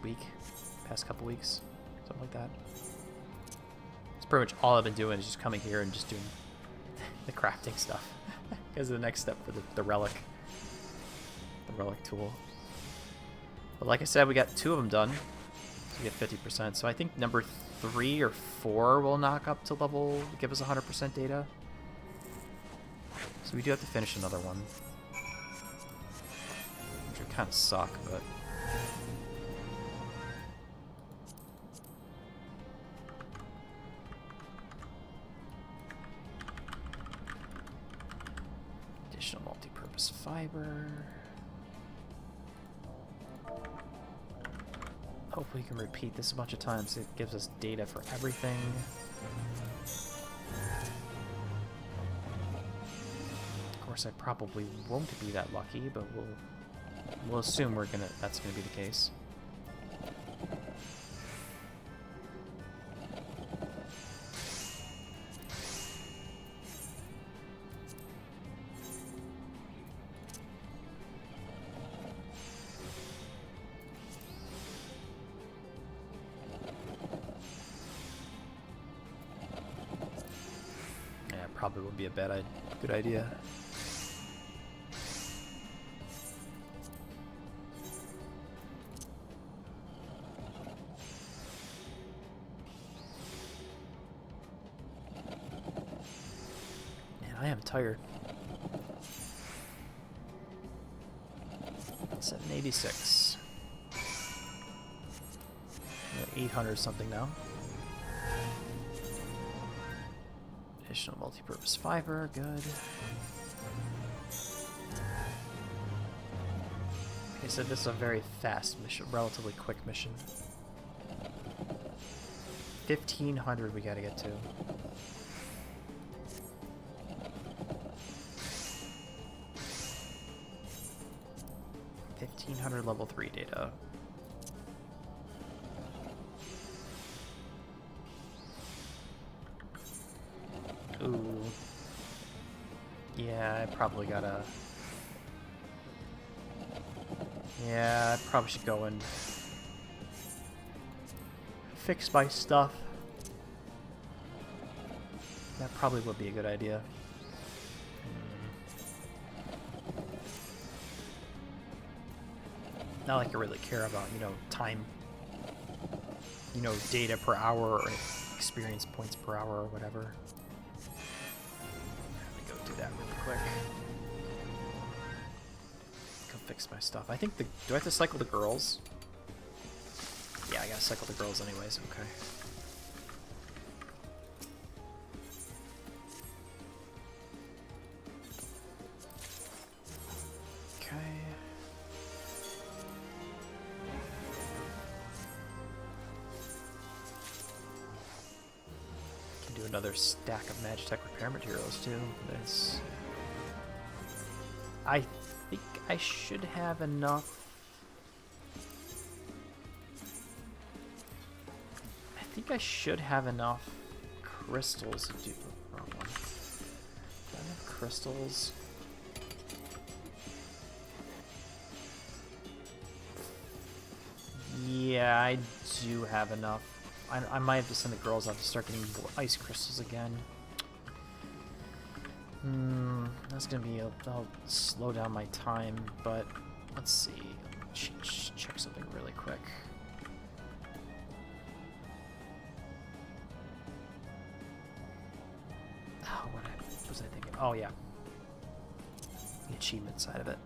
week, past couple weeks, something like that. It's pretty much all I've been doing is just coming here and just doing the crafting stuff. Because the next step for the relic tool. But like I said, we got 2 of them done. So we get 50%. So I think number 3 or 4 will knock up to level, give us 100% data. So we do have to finish another one. Which would kind of suck, but... Additional multi-purpose fiber. Hopefully you can repeat this a bunch of times. It gives us data for everything. Of course, I probably won't be that lucky, but we'll assume that's gonna be the case. Probably would be a good idea. Man, I am tired. 786. 800 something now. Additional multi-purpose fiber, good. Okay, so this is a very fast mission, relatively quick mission. 1500 we gotta get to. 1500 level 3 data. Ooh. Yeah, I probably gotta... Yeah, I probably should go and fix my stuff. That probably would be a good idea. Not like I really care about, you know, time, you know, data per hour or experience points per hour or whatever. Let me go do that really quick. Go fix my stuff. I think do I have to cycle the girls? Yeah, I gotta cycle the girls anyways, okay. Another stack of Magitech repair materials too. This, I think I should have enough. I think I should have enough crystals to do the wrong one. Do I have crystals? Yeah, I do have enough. I might have to send the girls out to start getting ice crystals again. That's gonna be that'll slow down my time, but let's see. Check something really quick. Oh, what was I thinking? Oh yeah, the achievement side of it.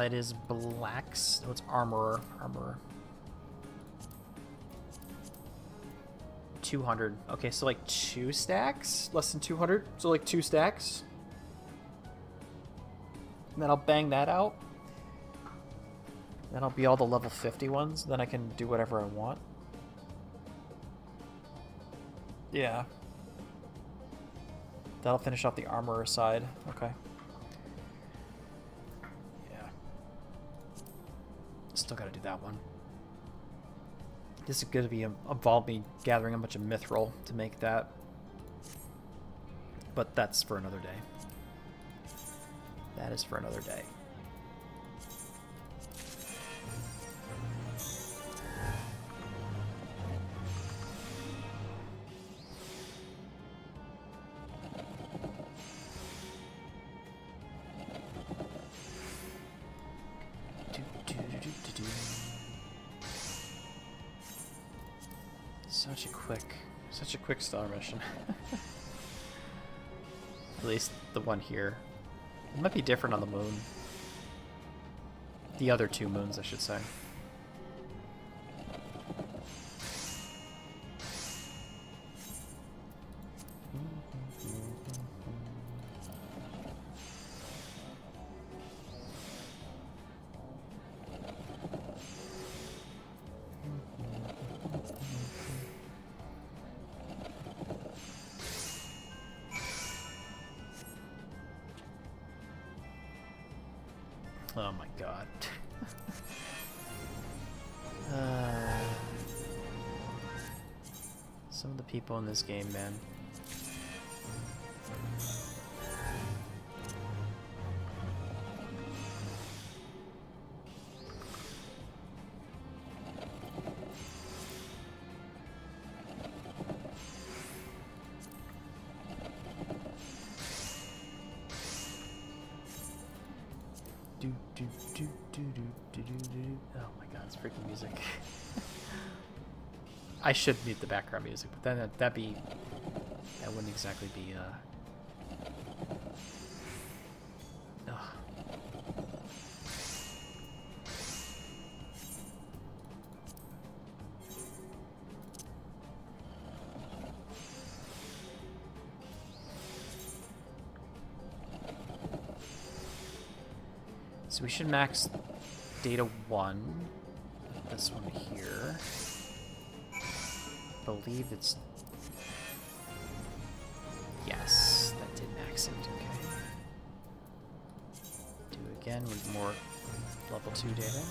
It is blacks. Oh, it's armorer. 200. Okay, so like 2 stacks? Less than 200? So like 2 stacks? And then I'll bang that out. Then I'll be all the level 50 ones. Then I can do whatever I want. Yeah. That'll finish off the armorer side. Okay. Yeah. Still gotta do that one. This is going to involve me gathering a bunch of mithril to make that. But that's for another day. That is for another day. Such a quick star mission. At least the one here. It might be different on the moon. The other 2 moons, I should say. Oh my god. Some of the people in this game, man. Oh my god, it's freaking music. I should mute the background music, but then that wouldn't exactly be ugh. So we should max data 1. This one here. I believe it's... Yes, that did max it, okay. Do it again with more level 2 data.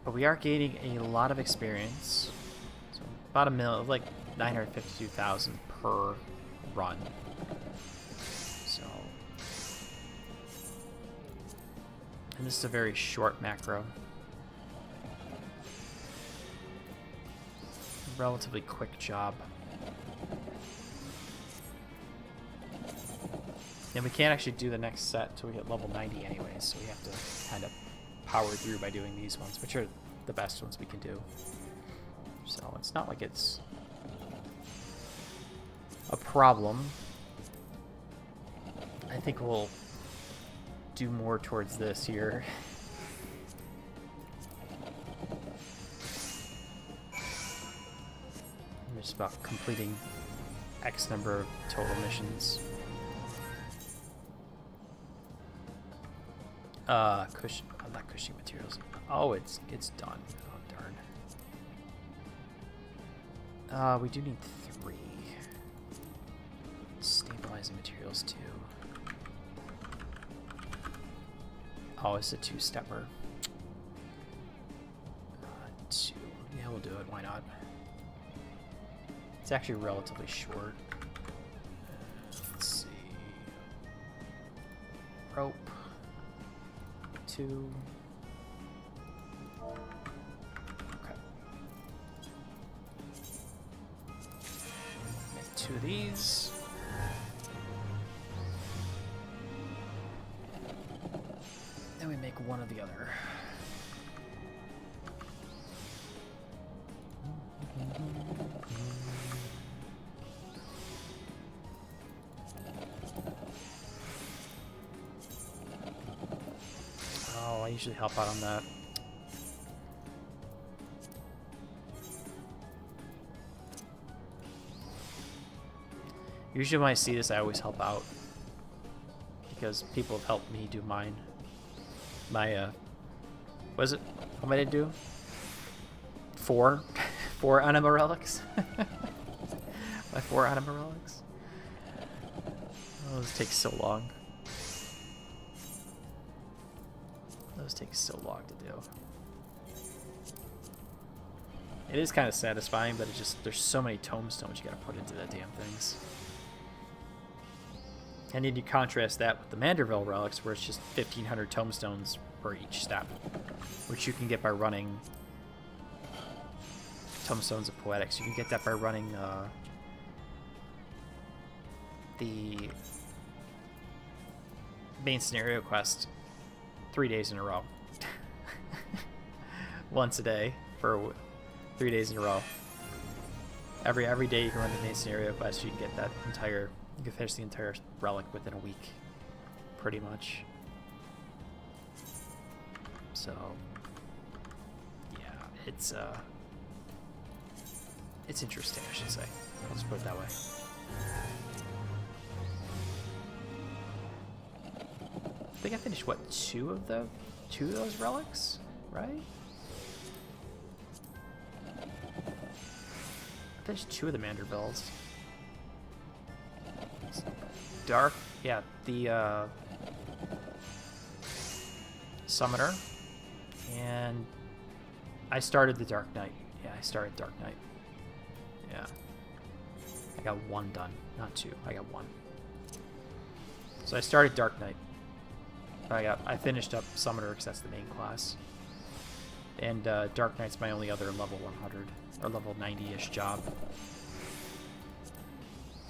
But we are gaining a lot of experience. So about like 952,000 per run. So... And this is a very short macro. Relatively quick job. And we can't actually do the next set until we hit level 90 anyways, so we have to kind of power through by doing these ones, which are the best ones we can do. So it's not like it's a problem. I think we'll do more towards this here. Just about completing X number of total missions. Cushion, not cushioning materials. Oh, it's done. Oh darn. We do need 3. Stabilizing materials 2. Oh, it's a 2-stepper. 2. Yeah, we'll do it. Why not? It's actually relatively short. Let's see. Rope. 2. Okay. Make 2 of these. Then we make 1 of the other. I usually help out on that. Usually when I see this, I always help out because people have helped me do mine. My what is it? How many did I do? 4 anima relics. My 4 anima relics. Oh, this takes so long. Those take so long to do. It is kind of satisfying, but it just, there's so many tomestones you gotta put into the damn things. And then you contrast that with the Manderville relics, where it's just 1,500 tomestones for each step, which you can get by running Tomestones of Poetics. You can get that by running the main scenario quest 3 days in a row. Once a day for 3 days in a row. Every day you can run the main scenario quest, you can get that entire, you can finish the entire relic within a week, pretty much. So yeah, it's interesting, I should say. Let's put it that way. I think I finished, what, 2 of those relics, right? I finished 2 of the Mandervilles. Yeah, the Summoner, and I started the Dark Knight. Yeah, I started Dark Knight. Yeah. I got 1 done, not 2. I got 1. So I started Dark Knight. I finished up Summoner because that's the main class. And Dark Knight's my only other level 100 or level 90-ish job.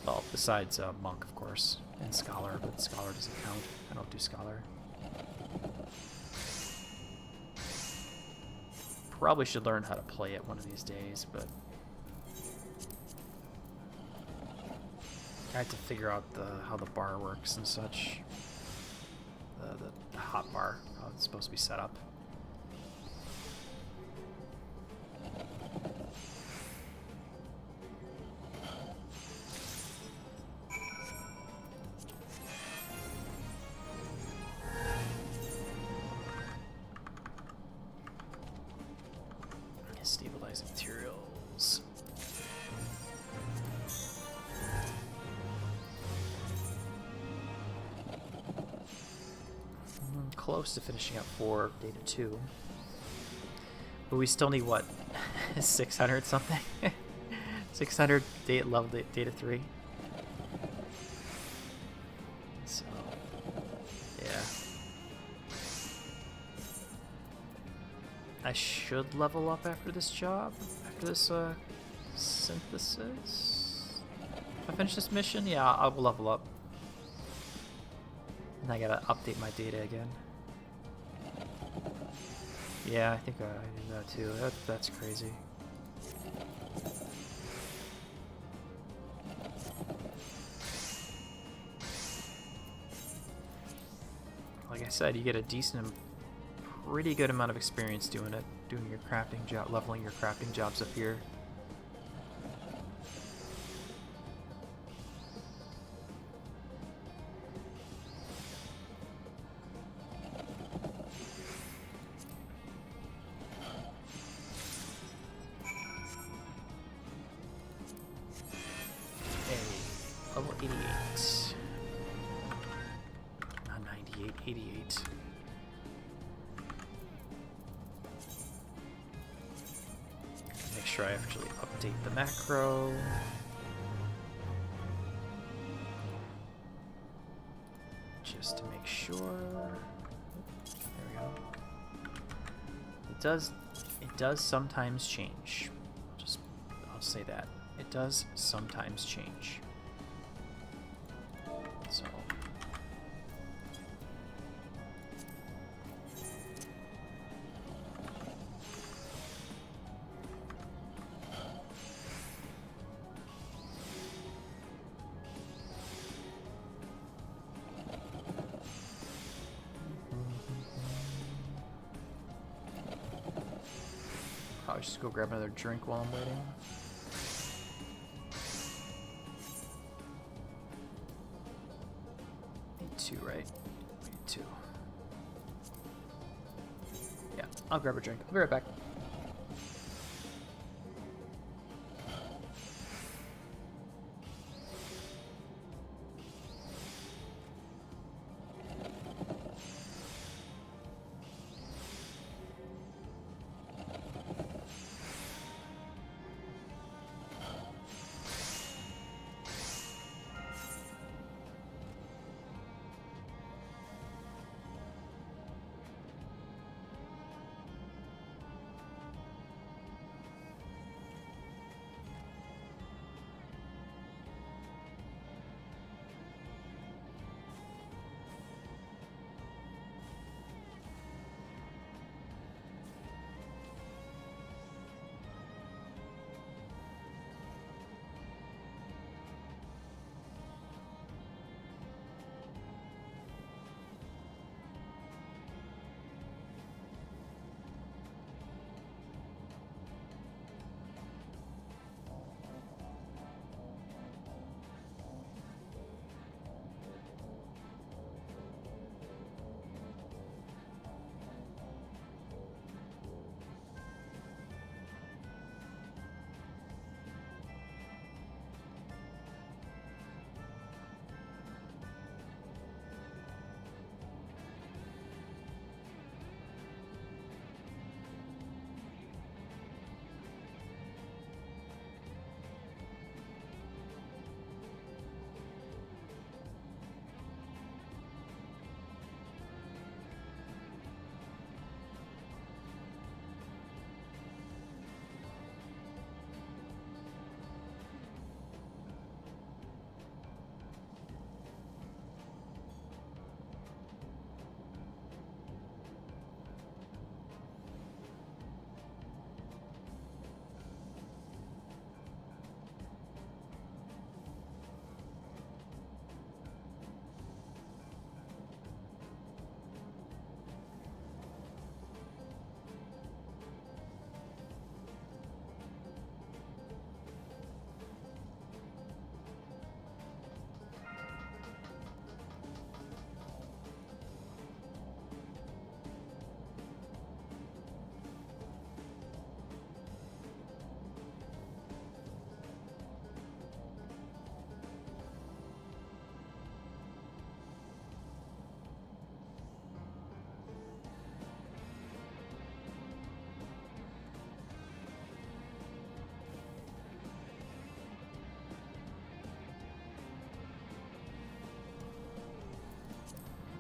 Well, besides Monk, of course, and Scholar, but Scholar doesn't count. I don't do Scholar. Probably should learn how to play it one of these days, but I have to figure out how the bar works and such. The hot bar, how it's supposed to be set up. Stabilizing materials. Close to finishing up 4 Data 2. But we still need, what, 600 something? 600 Data 3? So, yeah. I should level up after this job, after this synthesis. If I finish this mission, yeah, I will level up. And I gotta update my data again. Yeah, I think I do that too. That's crazy. Like I said, you get a decent, pretty good amount of experience doing it, doing your crafting job, leveling your crafting jobs up here. Level 88. Not 98, 88. Make sure I actually update the macro. Just to make sure. There we go. It does sometimes change. I'll say that. It does sometimes change. So I'll just go grab another drink while I'm waiting. Need 2, right? Need 2. Yeah, I'll grab a drink. I'll be right back.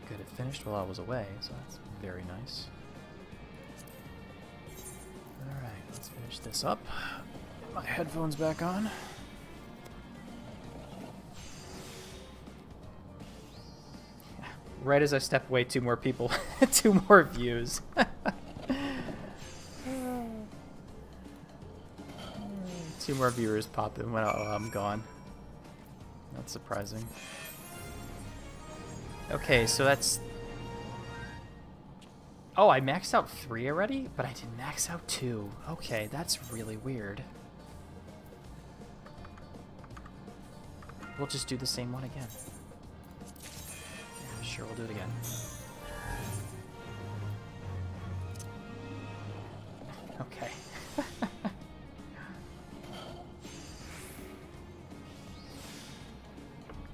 Good, it finished while I was away, so that's very nice. Alright, let's finish this up. Get my headphones back on. Right as I step away, 2 more people, 2 more views. 2 more viewers pop in when I'm gone. That's surprising. Okay, so that's... Oh, I maxed out 3 already? But I didn't max out 2. Okay, that's really weird. We'll just do the same one again. Yeah, sure, we'll do it again. Okay.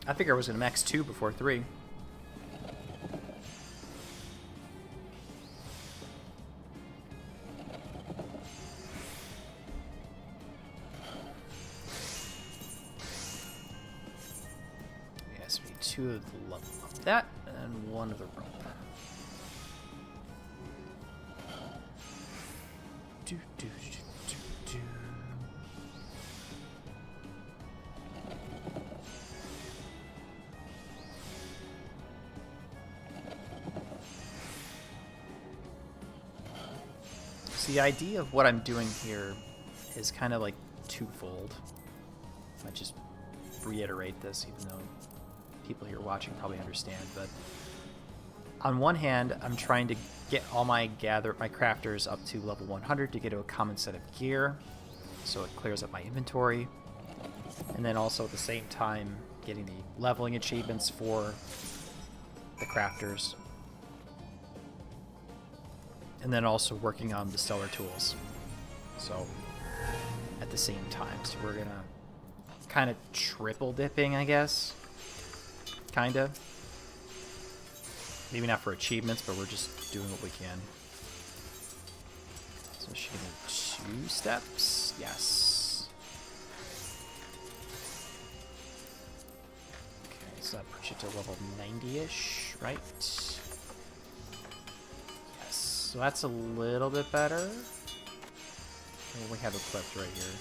I figure I was going to max 2 before 3. Yes, we need 2 of the level of that, and 1 of the rope. Do, do, do, do, do. The idea of what I'm doing here is kind of like twofold. I just reiterate this, even though people here watching probably understand. But on one hand, I'm trying to get all my crafters up to level 100 to get to a common set of gear, so it clears up my inventory. And then also at the same time, getting the leveling achievements for the crafters. And then also working on the stellar tools. So, at the same time. So we're gonna kind of triple dipping, I guess. Kinda. Maybe not for achievements, but we're just doing what we can. So she give me 2 steps. Yes. Okay, so that puts you to level 90-ish, right? So that's a little bit better. Well, we have equipped right here.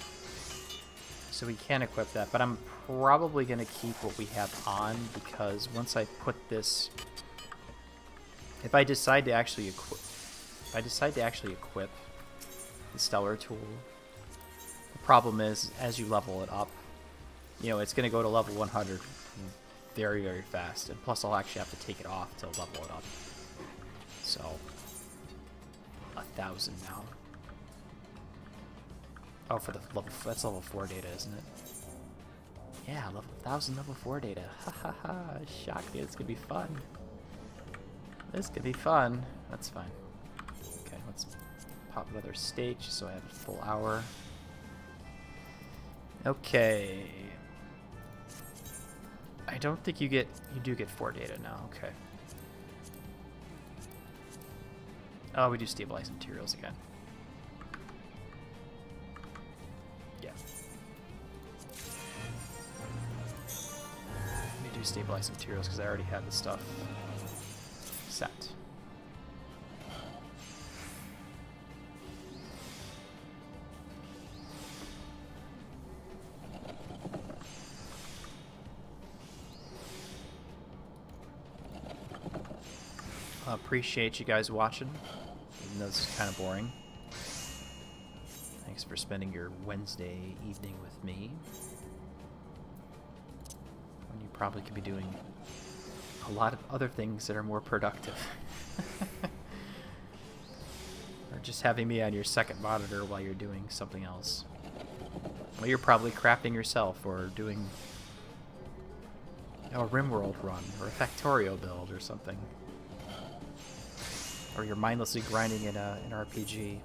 So we can equip that, but I'm probably going to keep what we have on, because once I put this... If I decide to actually equip the stellar tool, the problem is, as you level it up, you know, it's going to go to level 100 very, very fast. And plus I'll actually have to take it off to level it up. So... 1,000 now. Oh, for the level, that's level 4 data, isn't it? Yeah, level 1,000 level 4 data. Ha ha ha! Shock me, it's gonna be fun. This could be fun. That's fine. Okay, let's pop another stage so I have a full hour. Okay. I don't think you do get 4 data now. Okay. Oh, we do stabilize materials again. Yeah. We do stabilize materials because I already have the stuff set. I appreciate you guys watching, even though this is kind of boring. Thanks for spending your Wednesday evening with me, when you probably could be doing a lot of other things that are more productive. Or just having me on your second monitor while you're doing something else. Well, you're probably crafting yourself, or doing a RimWorld run, or a Factorio build, or something. Or you're mindlessly grinding in an RPG.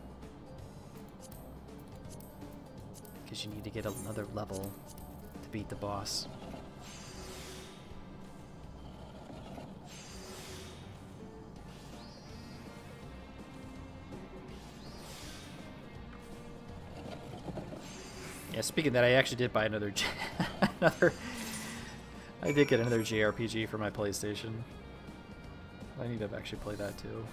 Because you need to get another level to beat the boss. Yeah, speaking of that, I actually did buy another I did get another JRPG for my PlayStation. I need to actually play that too.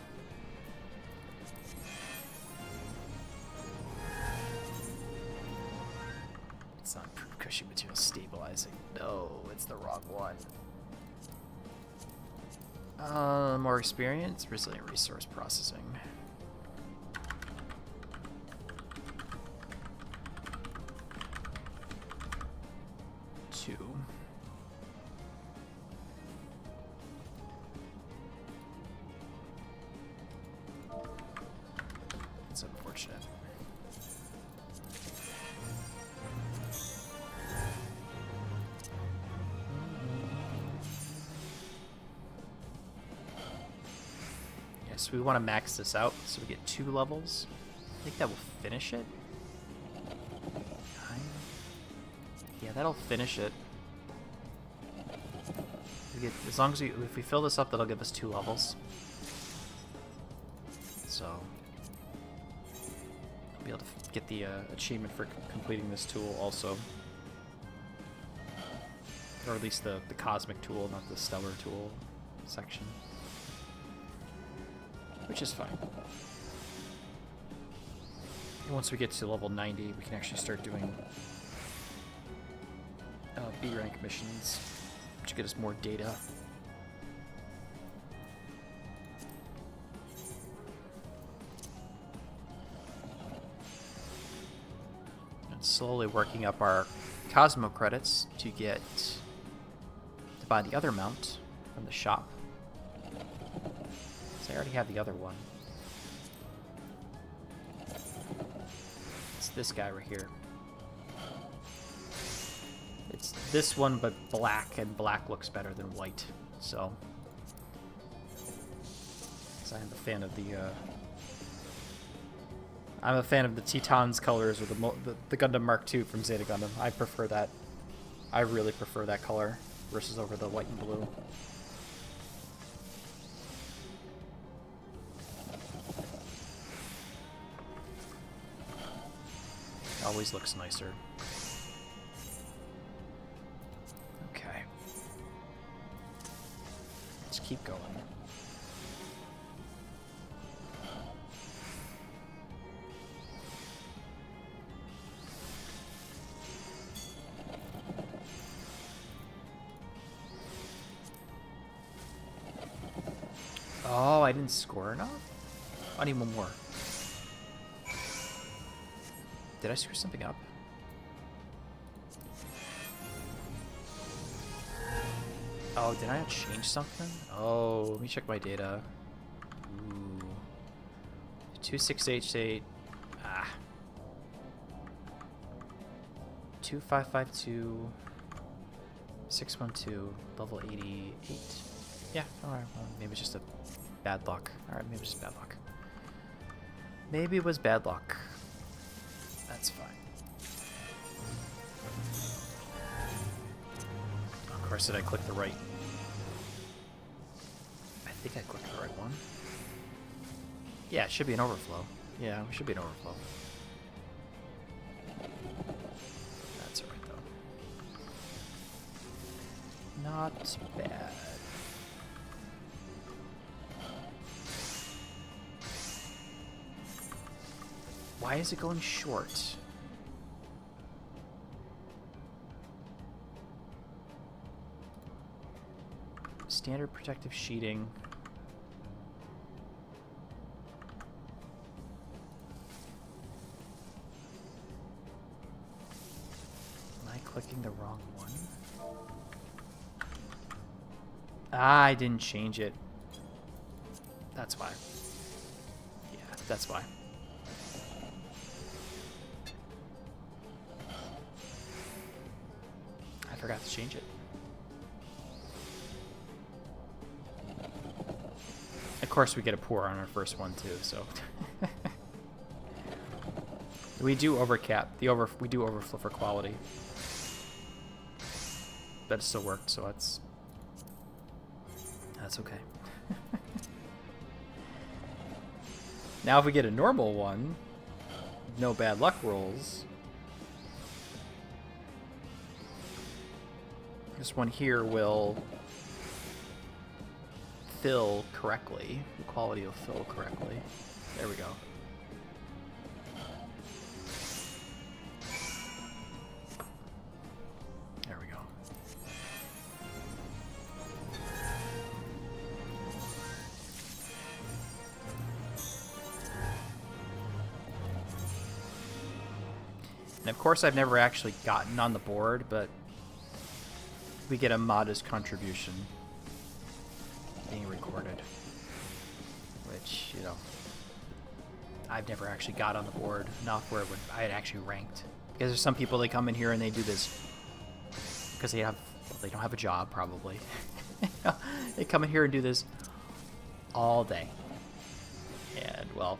It's not improved cushion material stabilizing. No, it's the wrong one. More experience, resilient resource processing. Two. It's unfortunate. Yes, we want to max this out so we get 2 levels. I think that will finish it. 9. Yeah, that'll finish it. We get, as long as if we fill this up, that'll give us 2 levels. So I'll be able to get the achievement for completing this tool also. Or at least the cosmic tool, not the stellar tool section. Which is fine. And once we get to level 90, we can actually start doing B rank missions, which get us more data. And slowly working up our Cosmo credits to buy the other mount from the shop. So I already have the other one. It's this guy right here. It's this one, but black, and black looks better than white. So, because I'm a fan of the Teton's colors, or the Gundam Mark II from Zeta Gundam. I prefer that. I really prefer that color versus over the white and blue. It always looks nicer. Okay. Let's keep going. Oh, I didn't score enough? I need one more. Did I screw something up? Oh, did I not change something? Oh, let me check my data. Ooh. 2688. Ah. 2552. 612. Level 88. Yeah, alright. Well, maybe it's just a bad luck. Alright, maybe it's just bad luck. Maybe it was bad luck. That's fine. Of course, did I click the right? I think I clicked the right one. Yeah, it should be an overflow. Yeah, we should be an overflow. That's alright, though. Not bad. Why is it going short? Standard protective sheeting. Am I clicking the wrong one? Ah, I didn't change it. That's why. Yeah, that's why. I forgot to change it. Of course, we get a pour on our first one too, so we do overcap. We do overflow for quality. But it still worked, so that's okay. Now, if we get a normal one, no bad luck rolls. This one here will fill correctly. The quality will fill correctly. There we go. There we go. And of course I've never actually gotten on the board, but we get a modest contribution being recorded, which, you know, I've never actually got on the board enough where I had actually ranked. Because there's some people, they come in here and they do this because they don't have a job, probably. They come in here and do this all day. And, well,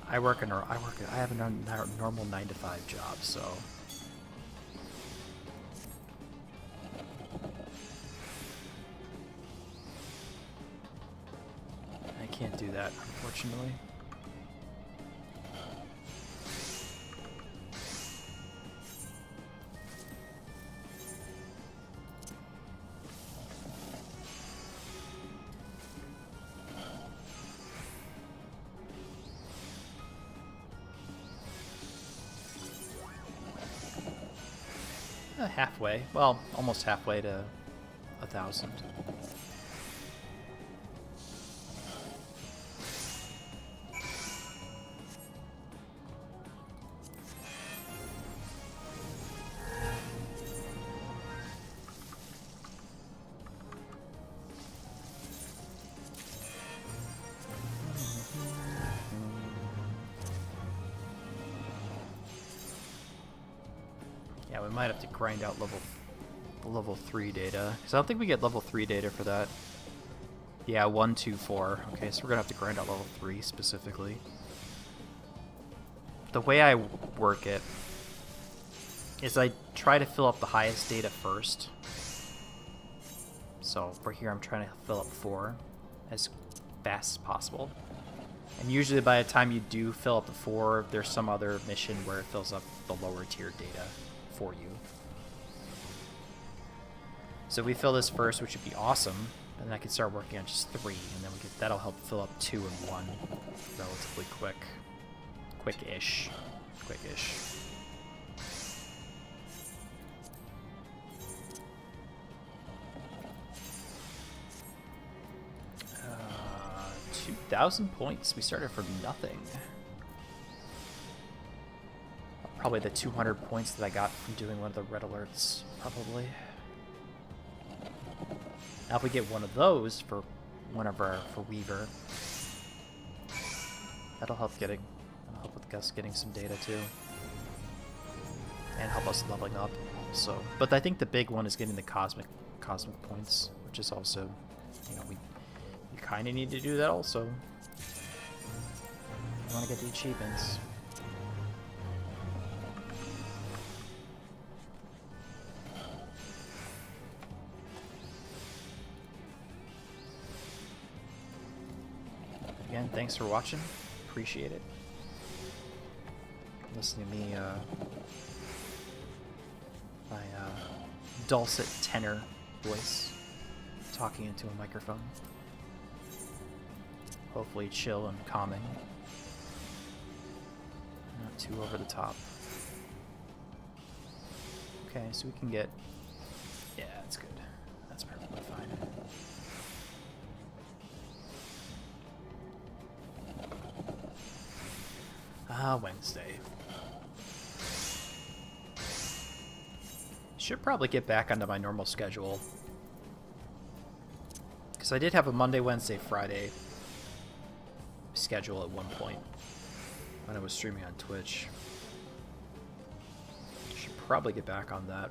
I have a normal 9-to-5 job, so I can't do that, unfortunately. Halfway. Well, almost halfway to 1,000. Yeah, we might have to grind out level 3 data, because I don't think we get level 3 data for that. Yeah, 1, 2, 4. Okay, so we're gonna have to grind out level 3 specifically. The way I work it is I try to fill up the highest data first. So for here, I'm trying to fill up 4 as fast as possible. And usually by the time you do fill up the 4, there's some other mission where it fills up the lower tier data for you. So we fill this first, which would be awesome, and then I can start working on just 3, and then that'll help fill up 2 and 1 relatively quick-ish. 2,000 points. We started from nothing. Probably the 200 points that I got from doing one of the red alerts, probably. Now if we get one of those for Weaver, that'll help with us getting some data too. And help us leveling up also. But I think the big one is getting the cosmic points, which is also, you know, you kinda need to do that also. You wanna get the achievements. Again, thanks for watching. Appreciate it. Listening to me, my dulcet tenor voice talking into a microphone. Hopefully chill and calming. Not too over the top. Okay, so we can get... Yeah, that's good. That's perfectly fine. Wednesday. Should probably get back onto my normal schedule. Because I did have a Monday, Wednesday, Friday schedule at one point when I was streaming on Twitch. Should probably get back on that.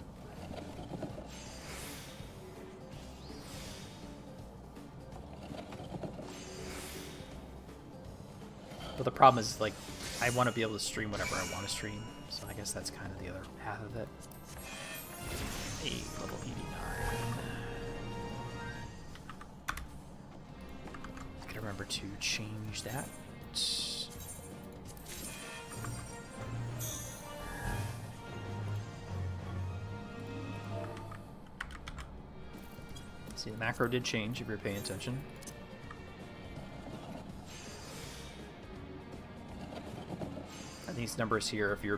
But the problem is, like, I want to be able to stream whatever I want to stream, so I guess that's kind of the other half of it. Hey, level 89. Gotta remember to change that. See, the macro did change if you're paying attention. these numbers here, if you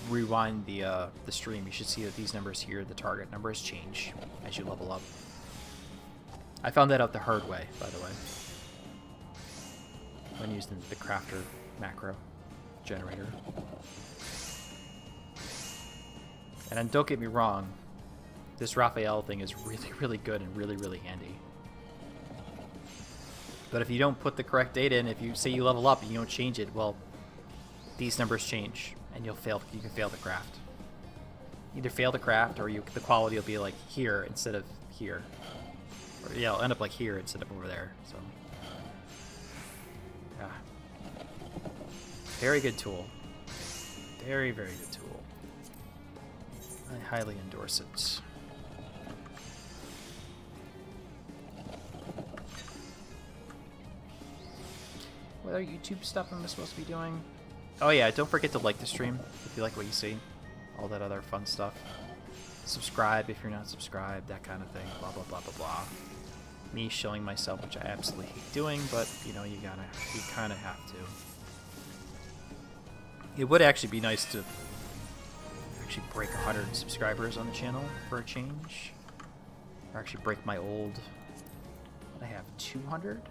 rewind the stream, you should see that these numbers here, the target numbers, change as you level up. I found that out the hard way, by the way, when using the crafter macro generator. And then don't get me wrong, this Raphael thing is really, really good and really, really handy. But if you don't put the correct data in, if you say you level up and you don't change it, well, these numbers change and you'll fail. You can fail the craft. Either fail the craft, or the quality will be like here instead of here, or yeah, it'll end up like here instead of over there. So yeah, very good tool. Very, very good tool. I highly endorse it. What other YouTube stuff am I supposed to be doing? Oh yeah, don't forget to like the stream if you like what you see. All that other fun stuff. Subscribe if you're not subscribed, that kind of thing. Blah, blah, blah, blah, blah. Me showing myself, which I absolutely hate doing, but, you know, you kind of have to. It would actually be nice to actually break 100 subscribers on the channel for a change. Or actually break my old... I have 200?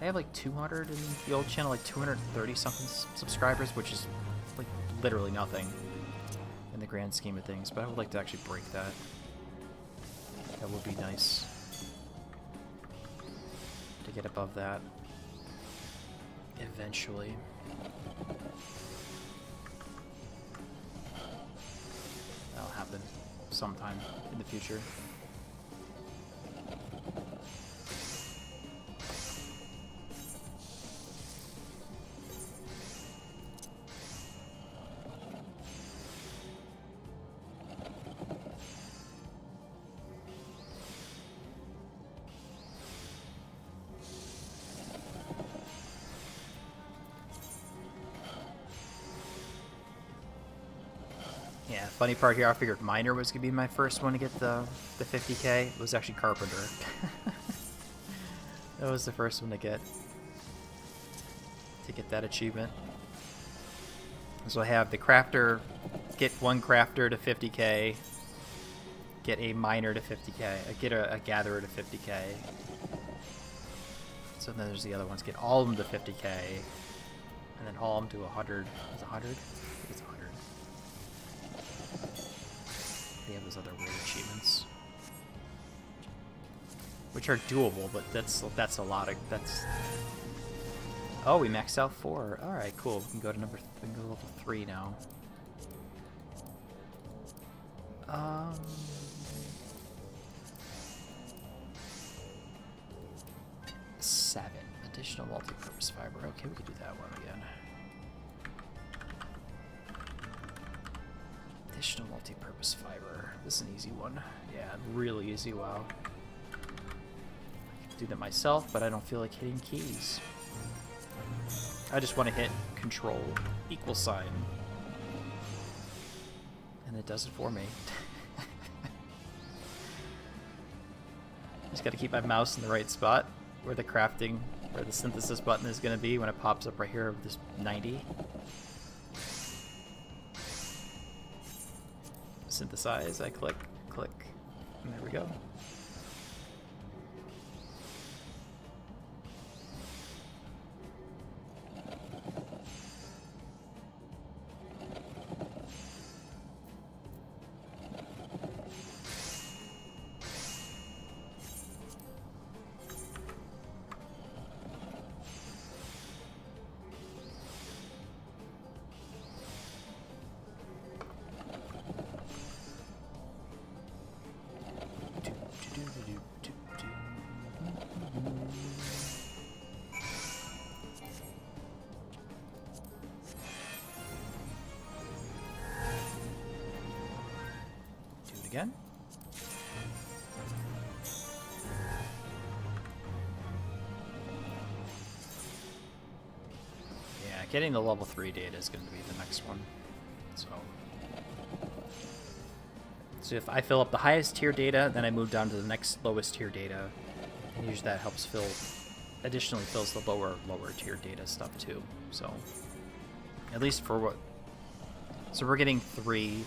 I have like 200 in the old channel, like 230 something subscribers, which is like literally nothing in the grand scheme of things, but I would like to actually break that. That would be nice to get above that eventually. That'll happen sometime in the future. Funny part here, I figured Miner was going to be my first one to get the 50k. It was actually Carpenter. That was the first one to get that achievement. So I have the Crafter, get one Crafter to 50k, get a Miner to 50k, get a Gatherer to 50k. So then there's the other ones, get all of them to 50k, and then all of them to 100. Is it 100? I think it's 100. They have those other weird achievements, which are doable, but that's a lot of Oh, we maxed out 4. All right, cool. We can go to we can go to level 3 now. 7 additional multi-purpose fiber. Okay, we could do that one again. Additional multi-purpose fiber. This is an easy one. Yeah, really easy. Wow. I can do that myself, but I don't feel like hitting keys. I just want to hit Control =, and it does it for me. Just got to keep my mouse in the right spot where the crafting, where the synthesis button is going to be when it pops up right here with this 90. Synthesize, I click, and there we go. Again. Yeah, getting the level 3 data is going to be the next one. So if I fill up the highest tier data, then I move down to the next lowest tier data. And usually that helps additionally fills the lower tier data stuff too. So At least for what... So we're getting 3,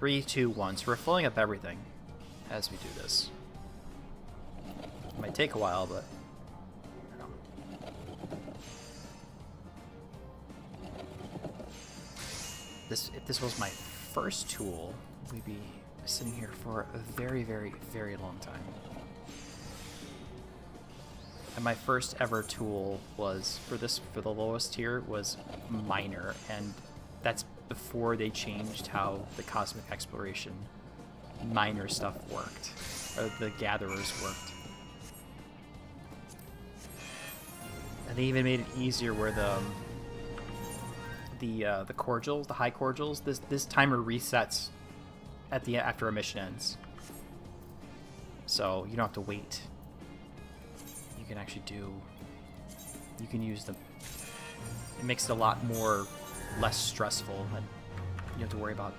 2, 1. So we're filling up everything as we do this. It might take a while, but... If this was my first tool, we'd be sitting here for a very, very, very long time. And my first ever tool was, for the lowest tier, was Miner, and that's before they changed how the Cosmic Exploration Miner stuff worked, or the Gatherers worked. And they even made it easier where the cordials, the high cordials, this timer resets at the after a mission ends, so you don't have to wait. You can actually you can use them. It makes it a lot less stressful, and you have to worry about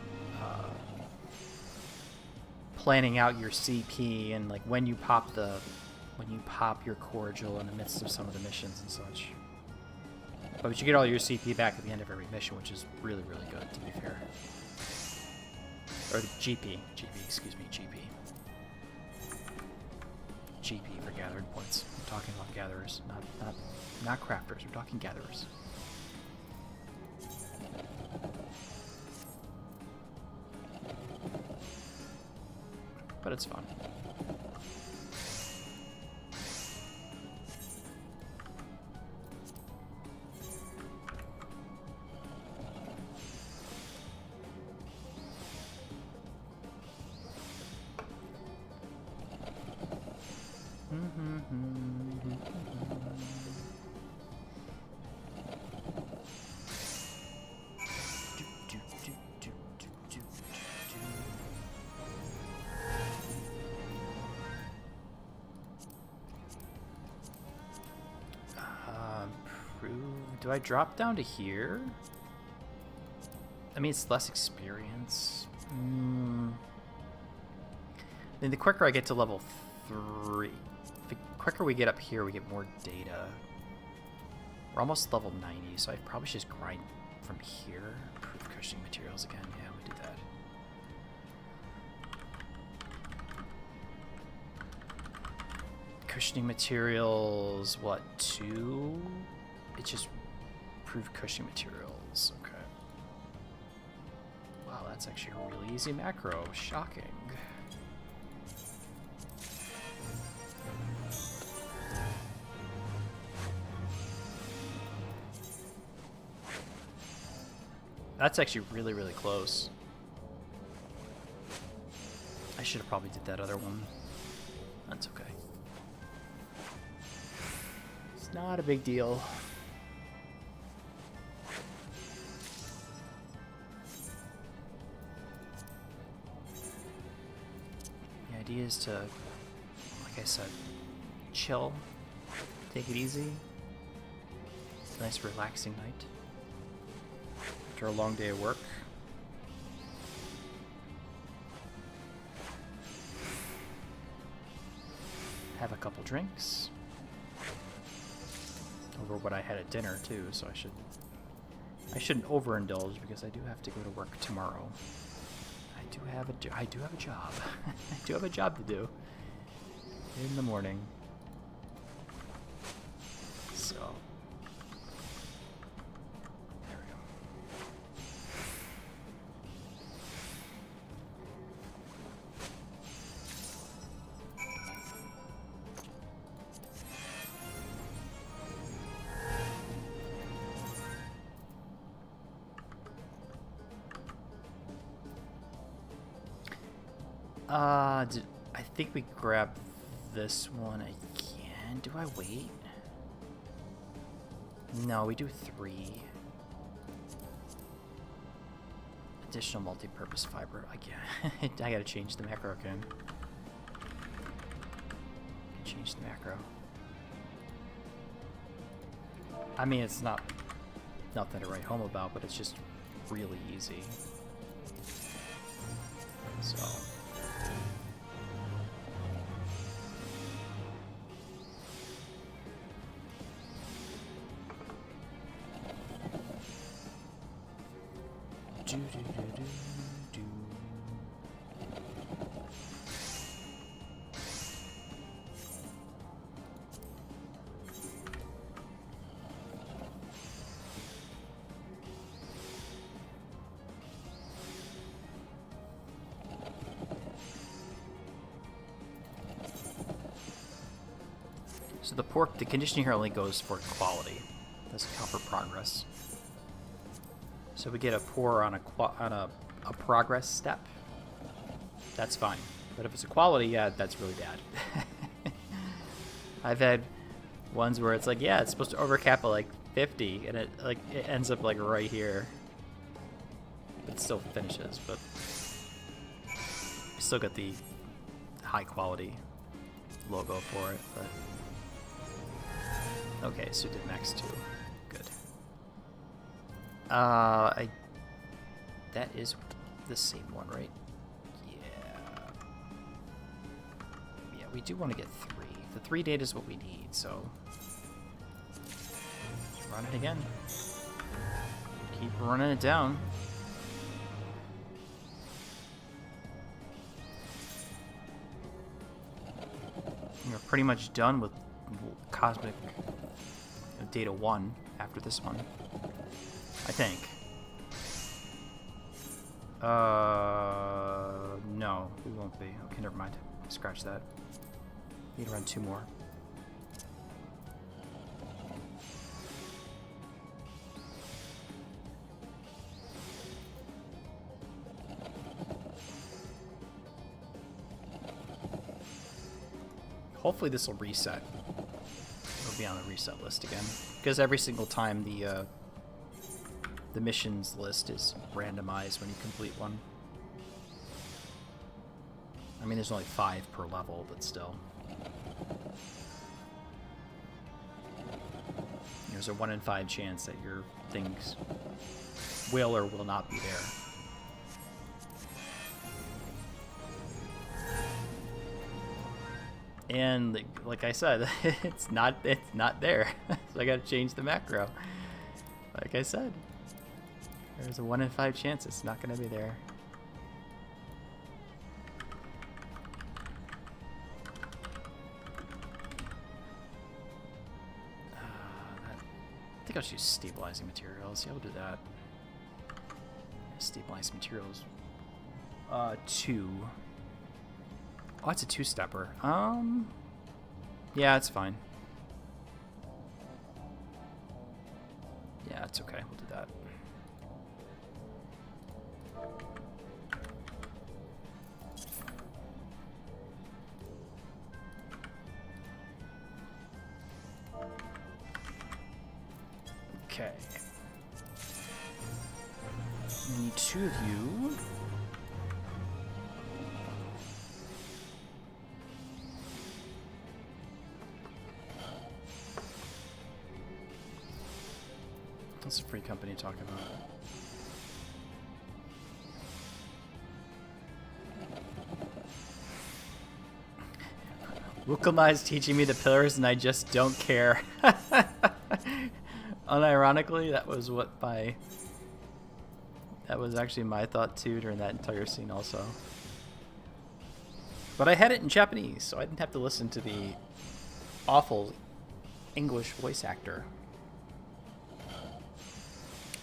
planning out your CP and like when you pop your cordial in the midst of some of the missions and such. But you get all your CP back at the end of every mission, which is really, really good, to be fair. Or the GP, excuse me, GP. GP for gathered points. I'm talking about gatherers, not crafters. We're talking gatherers. But it's fun. Do I drop down to here? I mean, it's less experience. I mean, the quicker I get to level 3, the quicker we get up here, we get more data. We're almost level 90, so I probably should just grind from here. Improve cushioning materials again. Yeah, we do that. Cushioning materials, what, 2? It's just improve cushioning materials. Okay. Wow, that's actually a really easy macro. Shocking. That's actually really, really close. I should have probably did that other one. That's okay. It's not a big deal. The idea is to, like I said, chill, take it easy. It's a nice relaxing night after a long day of work. Have a couple drinks over what I had at dinner too, so I shouldn't overindulge because I do have to go to work tomorrow. I do have a job. I do have a job to do in the morning. So there we go. I think we grab this one again. Do I wait? No, we do 3. Additional multi-purpose fiber. Again, I gotta change the macro again. Change the macro. I mean, it's nothing to write home about, but it's just really easy. So. So the conditioning here only goes for quality. Doesn't count for progress. So we get a pour on a progress step. That's fine. But if it's a quality, yeah, that's really bad. I've had ones where it's like, yeah, it's supposed to overcap at like 50, and it ends up like right here. It still finishes, but we still get the high quality logo for it. But okay, so we did max 2. Good. That is the same one, right? Yeah. Yeah, we do want to get 3. The 3 data is what we need, so let's run it again. Keep running it down. We're pretty much done with Cosmic Data 1 after this one, I think. No, we won't be. Okay, never mind. Scratch that. Need to run 2 more. Hopefully this will reset. It'll be on the reset list again, because every single time the missions list is randomized when you complete one. I mean, there's only 5 per level, but still. There's a 1 in 5 chance that your things will or will not be there. And like I said, it's not there. So I gotta change the macro. Like I said, there's a 1 in 5 chance it's not gonna be there. I think I'll use stabilizing materials. Yeah, we'll do that. Stabilizing materials. 2. Oh, it's a 2-stepper. Yeah, it's fine. Yeah, it's okay. We'll do that. Okay. We need 2 of you. What's a free company talking about? Wukamai's teaching me the pillars and I just don't care. Unironically, that was actually my thought too during that entire scene also. But I had it in Japanese, so I didn't have to listen to the awful English voice actor.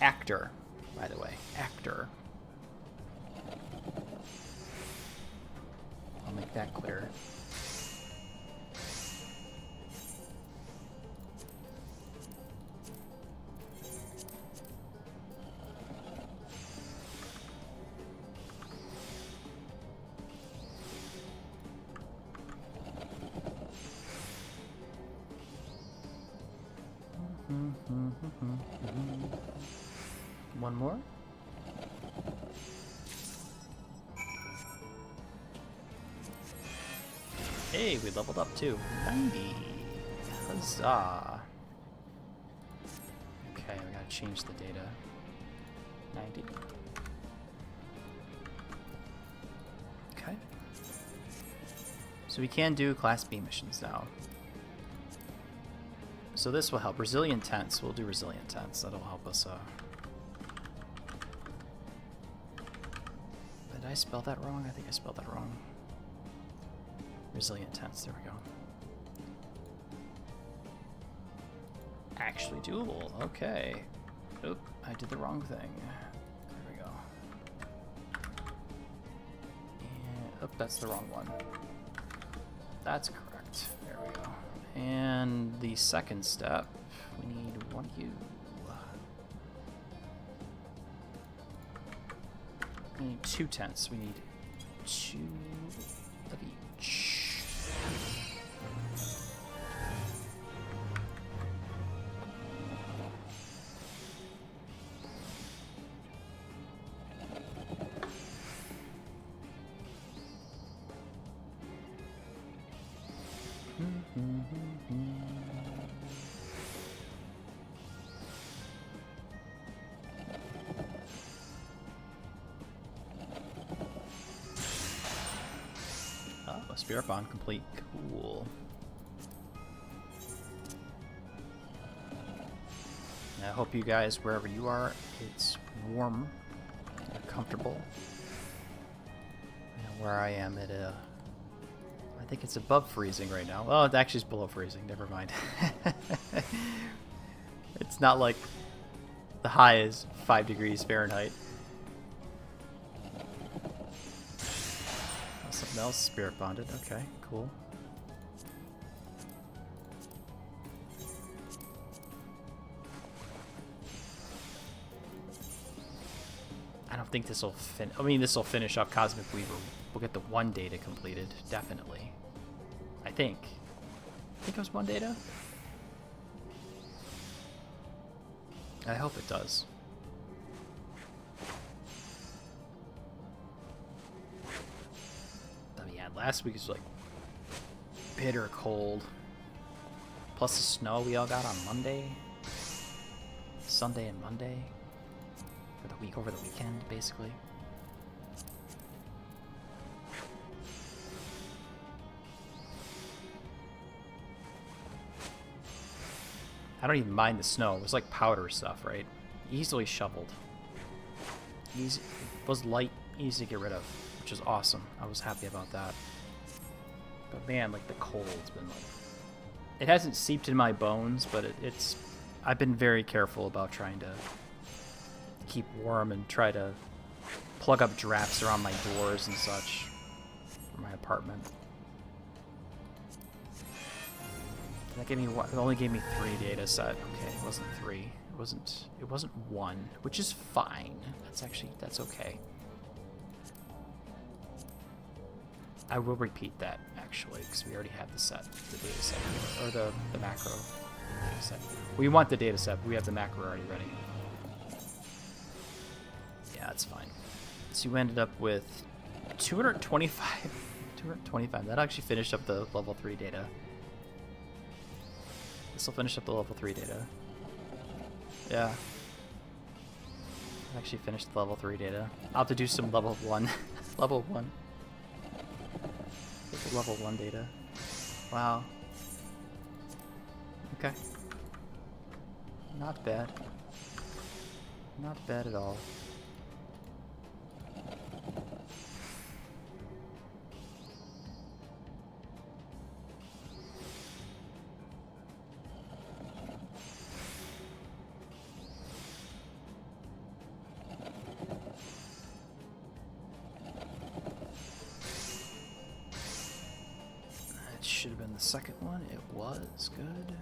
Actor, by the way. Actor. I'll make that clear. One more. Hey, we leveled up too. 90. Huzzah. Okay, we gotta change the data. 90. Okay. So we can do Class B missions now. So this will help. Resilient tents. We'll do resilient tents. That'll help us I spell that wrong? I think I spelled that wrong. Resilient tense, there we go. Actually doable, okay. Oop, I did the wrong thing. There we go. And, oop, that's the wrong one. That's correct. There we go. And the second step, we need one of you. We need 2 tenths. We need 2 of each. Oh, spirit bond complete. Cool. And I hope you guys, wherever you are, it's warm and comfortable. And where I am, I think it's above freezing right now. Well, it actually is below freezing. Never mind. It's not like the high is 5 degrees Fahrenheit. Oh, something else spirit bonded. Okay, cool. I don't think this will I mean, this will finish up Cosmic Weaver. We'll get the 1 data completed, definitely. I think it was 1 data. I hope it does. Oh yeah, last week was like bitter cold. Plus the snow we all got on Monday, Sunday, and Monday. For the week over the weekend, basically. I don't even mind the snow. It was like powder stuff, right? Easily shoveled. Easy, was light, easy to get rid of, which is awesome. I was happy about that. But man, like the cold's been like... It hasn't seeped in my bones, but it's... I've been very careful about trying to keep warm and try to plug up drafts around my doors and such for my apartment. That gave me what? It only gave me 3 data set. Okay, it wasn't 3. It wasn't 1, which is fine. That's okay. I will repeat that actually, because we already have the set, the data set, or the macro data set. We want the data set, but we have the macro already ready. Yeah, that's fine. So you ended up with 225. 225. That actually finished up the level 3 data. This will finish up the level 3 data. Yeah. I actually finished the level 3 data. I'll have to do some level 1. Level 1. Get the level 1 data. Wow. Okay. Not bad. Not bad at all. Should have been the second one. It was good.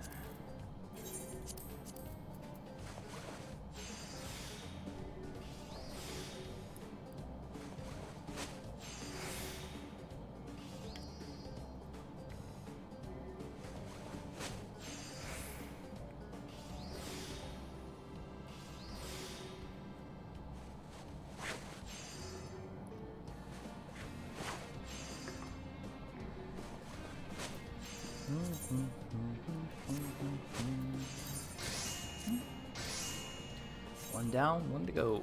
One down, 1 to go.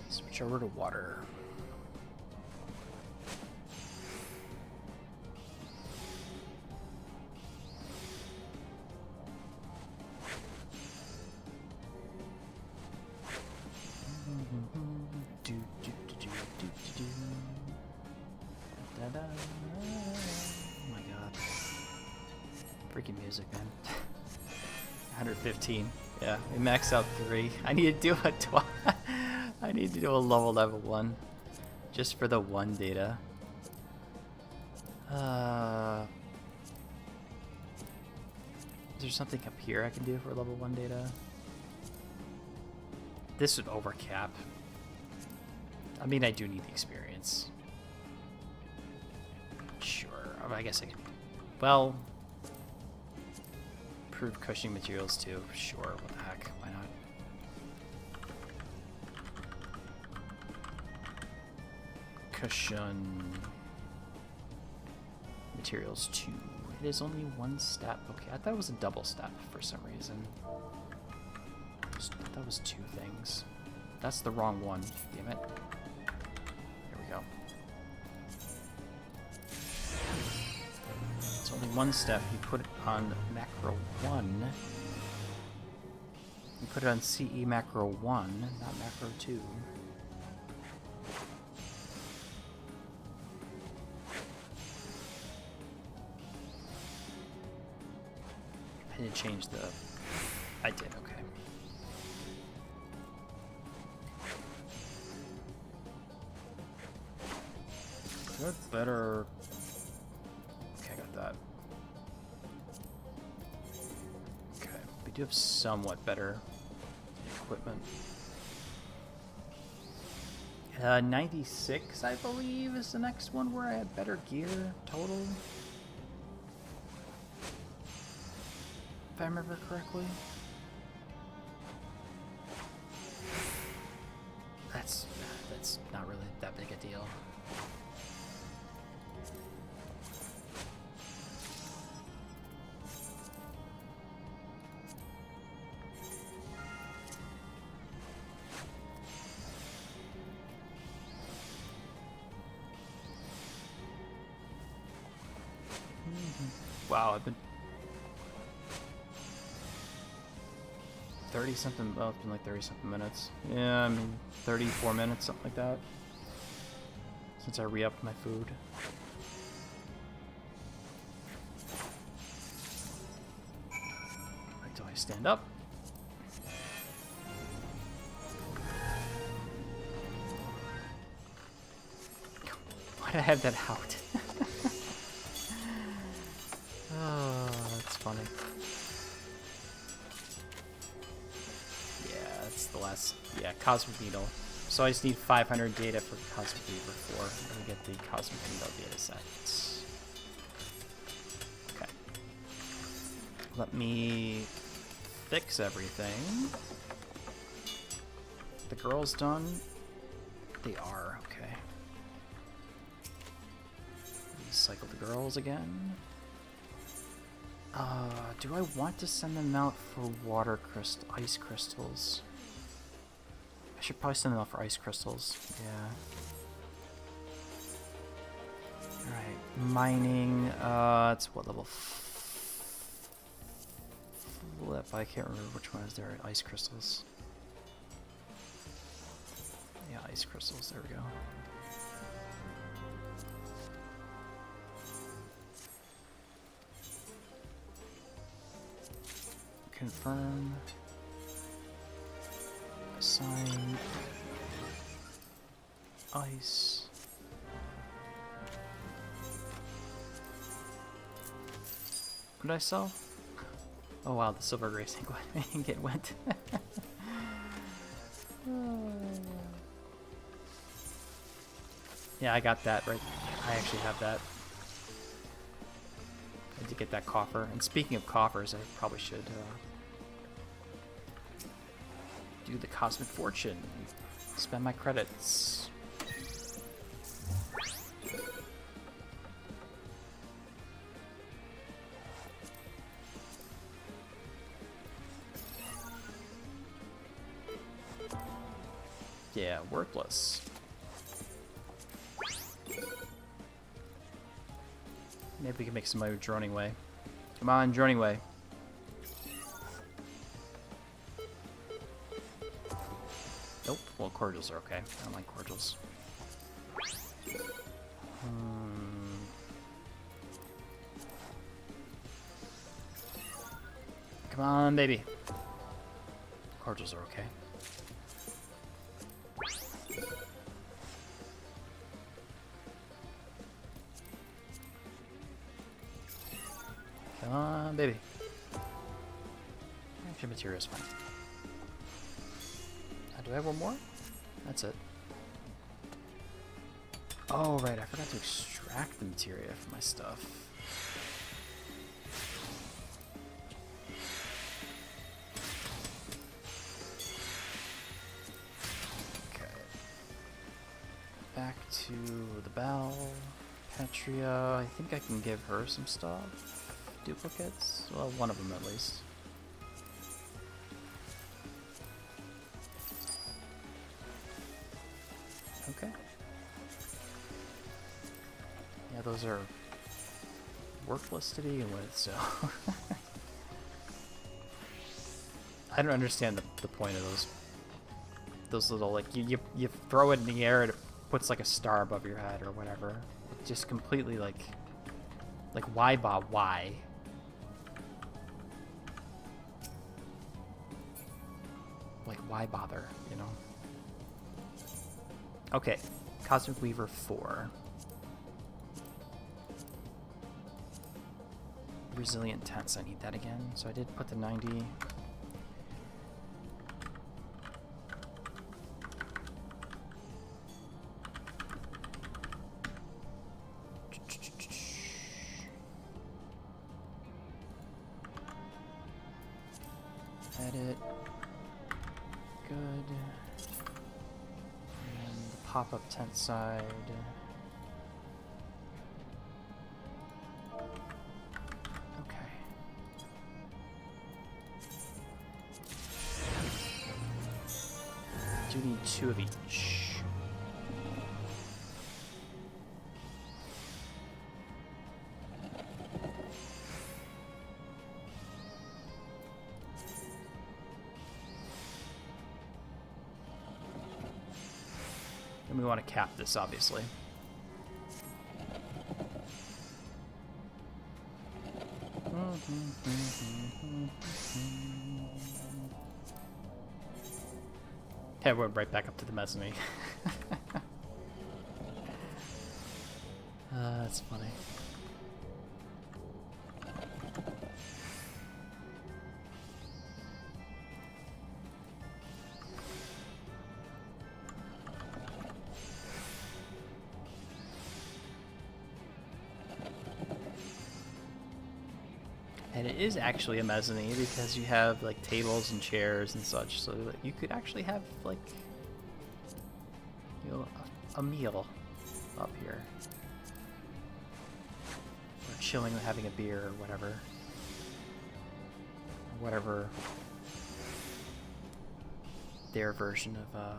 Switch over to water. Freaking music, man. 115. Yeah, we maxed out 3. I need to do a I need to do a level 1. Just for the 1 data. Is there something up here I can do for level 1 data? This would overcap. I mean, I do need the experience. Sure. I guess I can. Well, improved cushioning materials too. Sure. What the heck? Why not? Cushion materials 2. It is only 1 step. Okay, I thought it was a double step for some reason. I thought that was 2 things. That's the wrong one. Damn it. There we go. It's only 1 step. You put it on macro 1. You put it on CE macro 1, not macro 2. I didn't change the... I did, okay. Good, better... Okay, I got that. Okay, we do have somewhat better equipment. 96, I believe, is the next one where I have better gear total. If I remember correctly. That's not really that big a deal. Wow, I've been 30 something, well, it's been like 30 something minutes. Yeah, I mean 34 minutes, something like that. Since I re-upped my food. Wait till I stand up. Why'd I have that out? Oh, that's funny. The last, yeah, Cosmic Needle. So I just need 500 data for Cosmic Reaver 4 and get the Cosmic Needle data set. Okay. Let me fix everything. The girls done? They are, okay. Cycle the girls again. Do I want to send them out for ice crystals? I should probably send them out for ice crystals. Yeah. Alright. Mining. It's what level? Flip. I can't remember which one is there. Ice crystals. Yeah, ice crystals. There we go. Confirm. Assign. Ice. What did I sell? Oh wow, the silver racing get went. Yeah, I got that right. I actually have that. I had to get that coffer. And speaking of coffers, I probably should do the Cosmic Fortune. Spend my credits. Yeah, worthless. Maybe we can make some money with Droning Way. Come on, Droning Way. Nope. Well, cordials are okay. I don't like cordials. Come on, baby. Cordials are okay. Come on, baby. Actually, material's fine. Do I have one more? That's it. Oh, right. I forgot to extract the materia from my stuff. Okay. Back to the bell. Petria. I think I can give her some stuff. Duplicates? Well, one of them at least. Okay. Yeah, those are worthless to begin with, so... I don't understand the point of those little, like, you throw it in the air and it puts, like, a star above your head or whatever. It just completely, like, why, Bob, why? Like, why bother, you know? Okay, Cosmic Weaver 4. Resilient Tents, I need that again. So I did put the 90. Edit. Good. Pop-up tent side. Okay. Do need 2 of each. And we want to cap this, obviously. Yeah, we're right back up to the mezzanine. That's funny. And it is actually a mezzanine because you have like tables and chairs and such, so that you could actually have like, you know, a meal up here, or chilling, having a beer or whatever their version of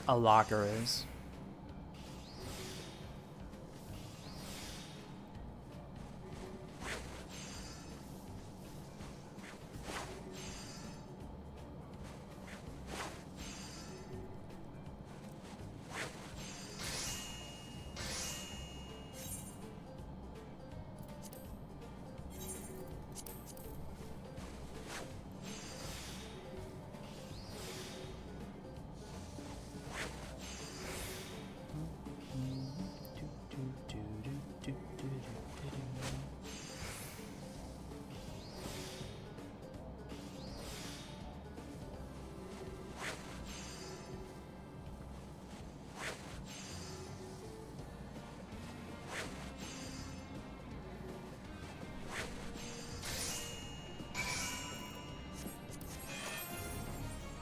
a lager is.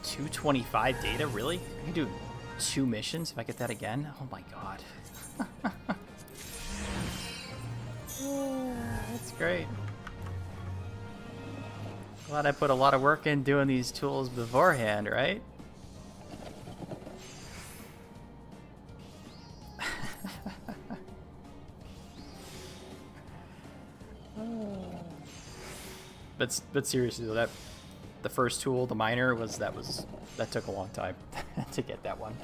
$225 data, really? I can do 2 missions if I get that again? Oh my god. Oh, that's great. Glad I put a lot of work in doing these tools beforehand, right? But seriously though, the first tool, the miner, that took a long time to get that one.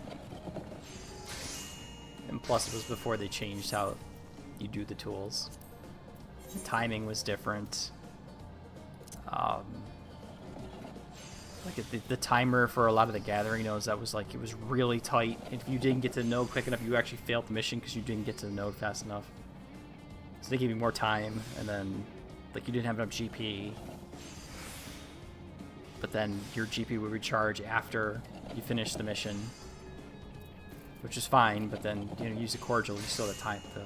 And plus it was before they changed how you do the tools. The timing was different. Like the timer for a lot of the gathering nodes, that was like, it was really tight. If you didn't get to the node quick enough, you actually failed the mission because you didn't get to the node fast enough. So they gave you more time, and then like you didn't have enough GP. But then your GP would recharge after you finish the mission, which is fine. But then, you know, use the cordial, you still the time. The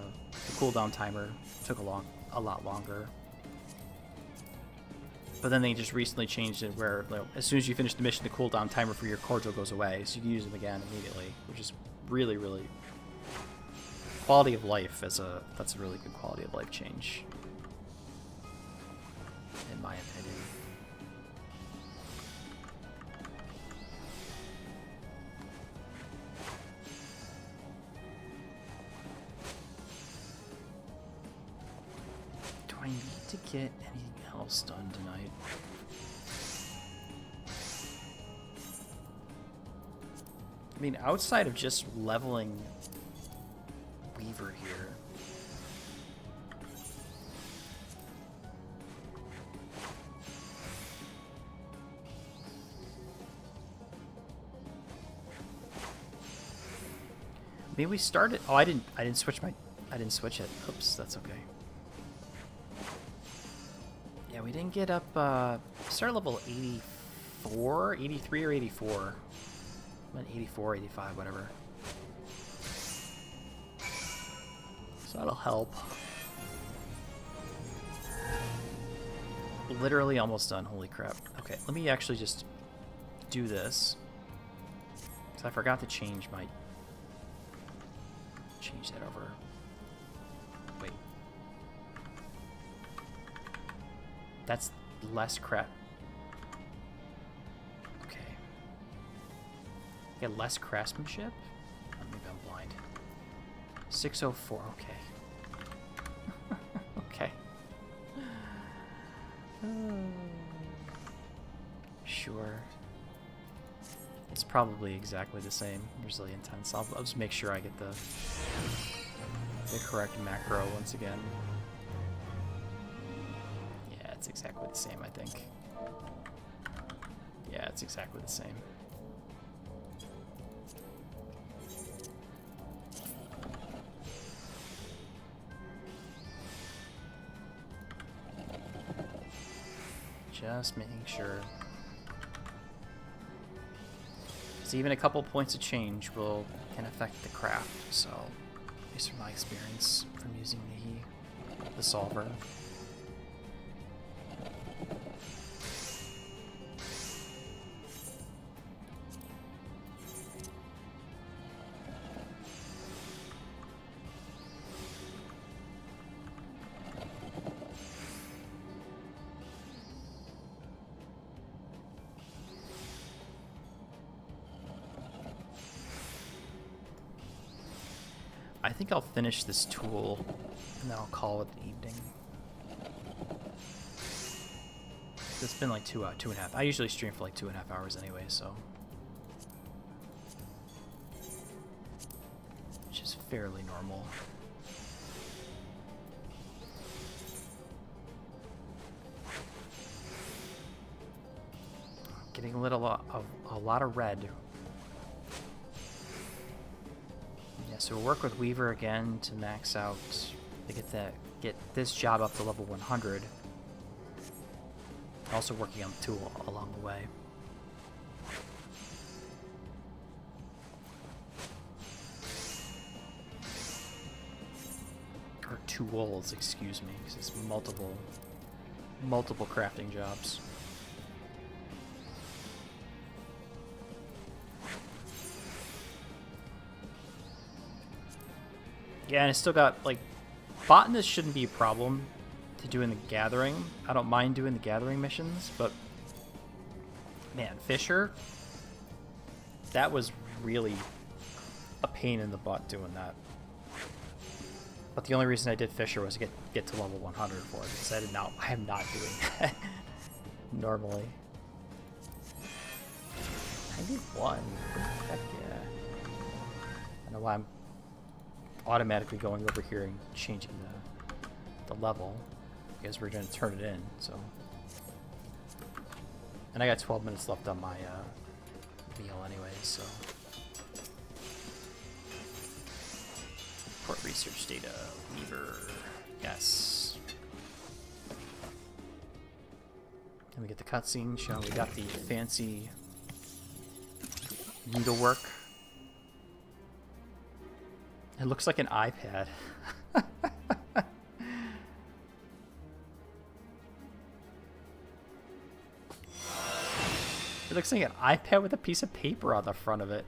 cooldown timer took a lot longer. But then they just recently changed it where, like, as soon as you finish the mission, the cooldown timer for your cordial goes away, so you can use them again immediately, which is really, really quality of life. That's a really good quality of life change, in my opinion. Do I need to get anything else done tonight? I mean, outside of just leveling Weaver here, maybe we started. Oh, I didn't switch it. Oops, that's okay. Yeah, we didn't get up, start level 84, 83 or 84. I'm at 84, 85, whatever. So that'll help. Literally almost done, holy crap. Okay, let me actually just do this. Because I forgot to change that over. Wait. That's less crap. Okay. Get less craftsmanship? Oh, maybe I'm blind. 604, okay. Okay. Sure. It's probably exactly the same. Resilient 10. So I'll just make sure I get the correct macro once again. It's exactly the same, I think. Yeah, it's exactly the same. Just making sure. Because even a couple points of change can affect the craft, so at least from my experience from using the solver. I think I'll finish this tool, and then I'll call it an evening. It's been like 2.5. I usually stream for like 2.5 hours anyway, so. Which is fairly normal. Getting a lot of red. So we'll work with Weaver again to max out, to get this job up to level 100. Also working on the tool along the way. Or tools, excuse me, because it's multiple crafting jobs. Yeah, and I still got, like, botanist shouldn't be a problem to doing the gathering. I don't mind doing the gathering missions, but, man, Fisher, that was really a pain in the butt doing that. But the only reason I did Fisher was to get to level 100 for it, because I am not doing that normally. I need one. Heck yeah. I don't know why I'm automatically going over here and changing the level, because we're going to turn it in, so And I got 12 minutes left on my meal anyway, so. Port research data, Weaver, yes. And we get the cutscene showing we got the fancy needlework. It looks like an iPad. It looks like an iPad with a piece of paper on the front of it.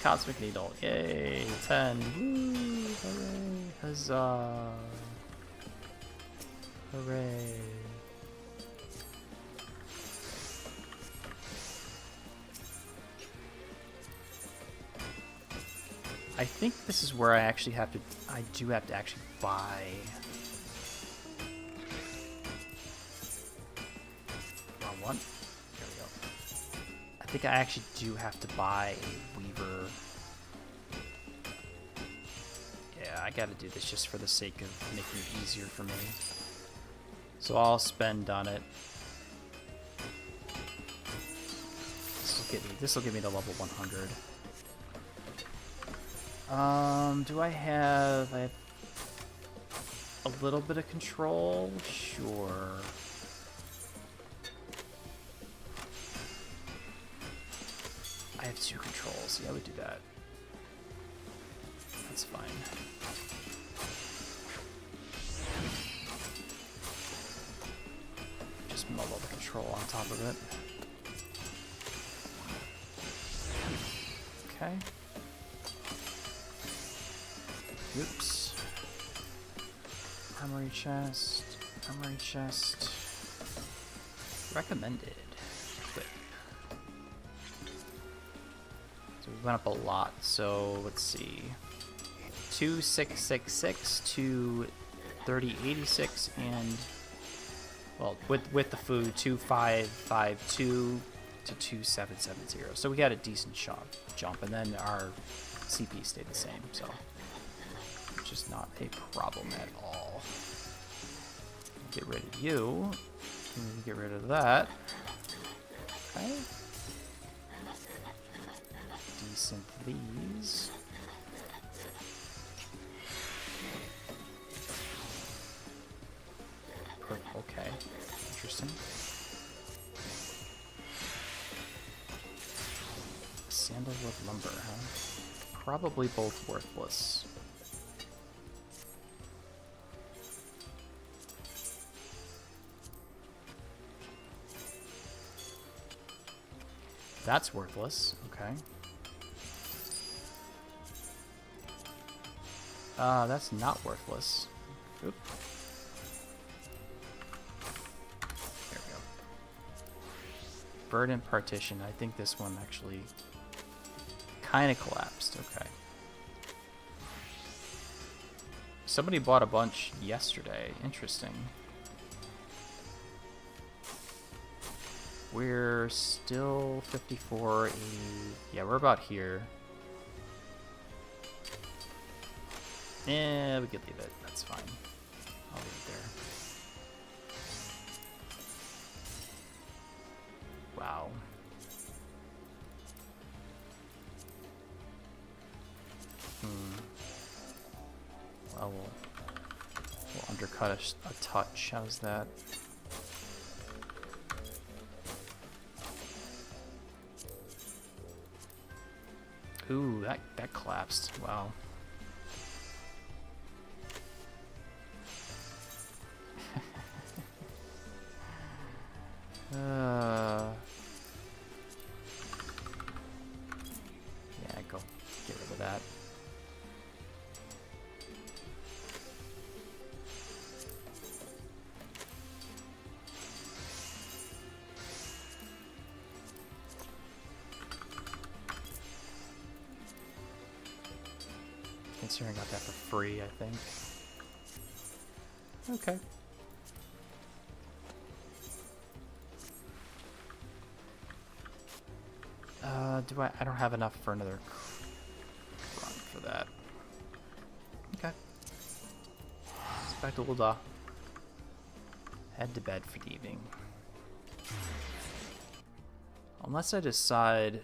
Cosmic Needle. Yay. 10. Woo. Hooray. Huzzah. Hooray. I think this is where I actually have to... I do have to actually buy... Wrong one. There we go. I think I actually do have to buy a Weaver. Yeah, I gotta do this just for the sake of making it easier for me. So I'll spend on it. This will give me the level 100. Do I have a little bit of control? Sure. I have 2 controls. Yeah, I would do that. That's fine. Just muddle the control on top of it. Okay. Oops. Armory chest. Armory chest. Recommended. Equip. So we went up a lot. So let's see. 2666 to 3086 and well with the food 2552 to 2770. So we got a decent jump, and then our CP stayed the same. So. Which is not a problem at all. Get rid of you. Get rid of that. Okay. Decent these. Okay. Interesting. Sandalwood lumber, huh? Probably both worthless. That's worthless. Okay. That's not worthless. Oop. There we go. Verdant partition. I think this one actually kind of collapsed. Okay. Somebody bought a bunch yesterday. Interesting. We're still 54, 80. Yeah, we're about here. Yeah, we could leave it. That's fine. I'll leave it there. Wow. Well, we'll undercut a touch. How's that? Ooh, that collapsed. Wow. Yeah, go get rid of that. Considering I got that for free, I think. Okay. I don't have enough for another run for that. Okay. Back to Ulda. Head to bed for the evening. Unless I decide...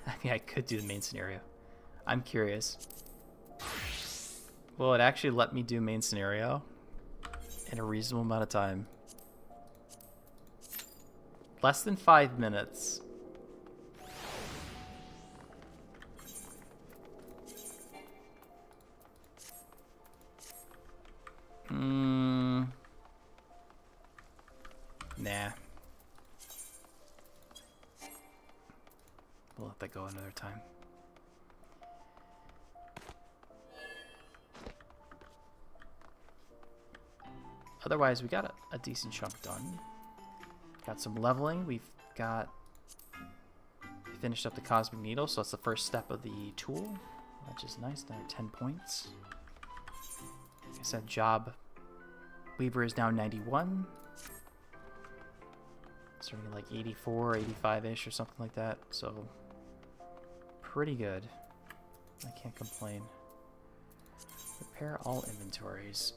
I mean, I could do the main scenario. I'm curious. Will it actually let me do main scenario in a reasonable amount of time? Less than 5 minutes. Nah. We'll let that go another time. Otherwise, we got a decent chunk done. Got some leveling. We finished up the Cosmic Needle, so that's the first step of the tool, which is nice. Now 10 points. Like I said, Job Weaver is now 91. Starting at like 84, 85-ish or something like that. So pretty good. I can't complain. Repair all inventories.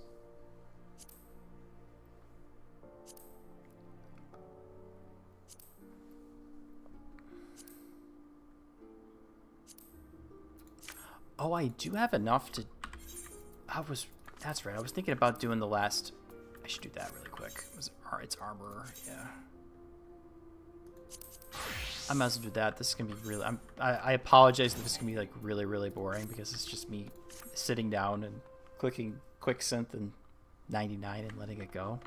Oh, I do have enough to... That's right. I was thinking about doing the last... I should do that really quick. It's armor. Yeah. I might as well do that. This is going to be really... I apologize if this is going to be like really, really boring because it's just me sitting down and clicking quick synth and 99 and letting it go.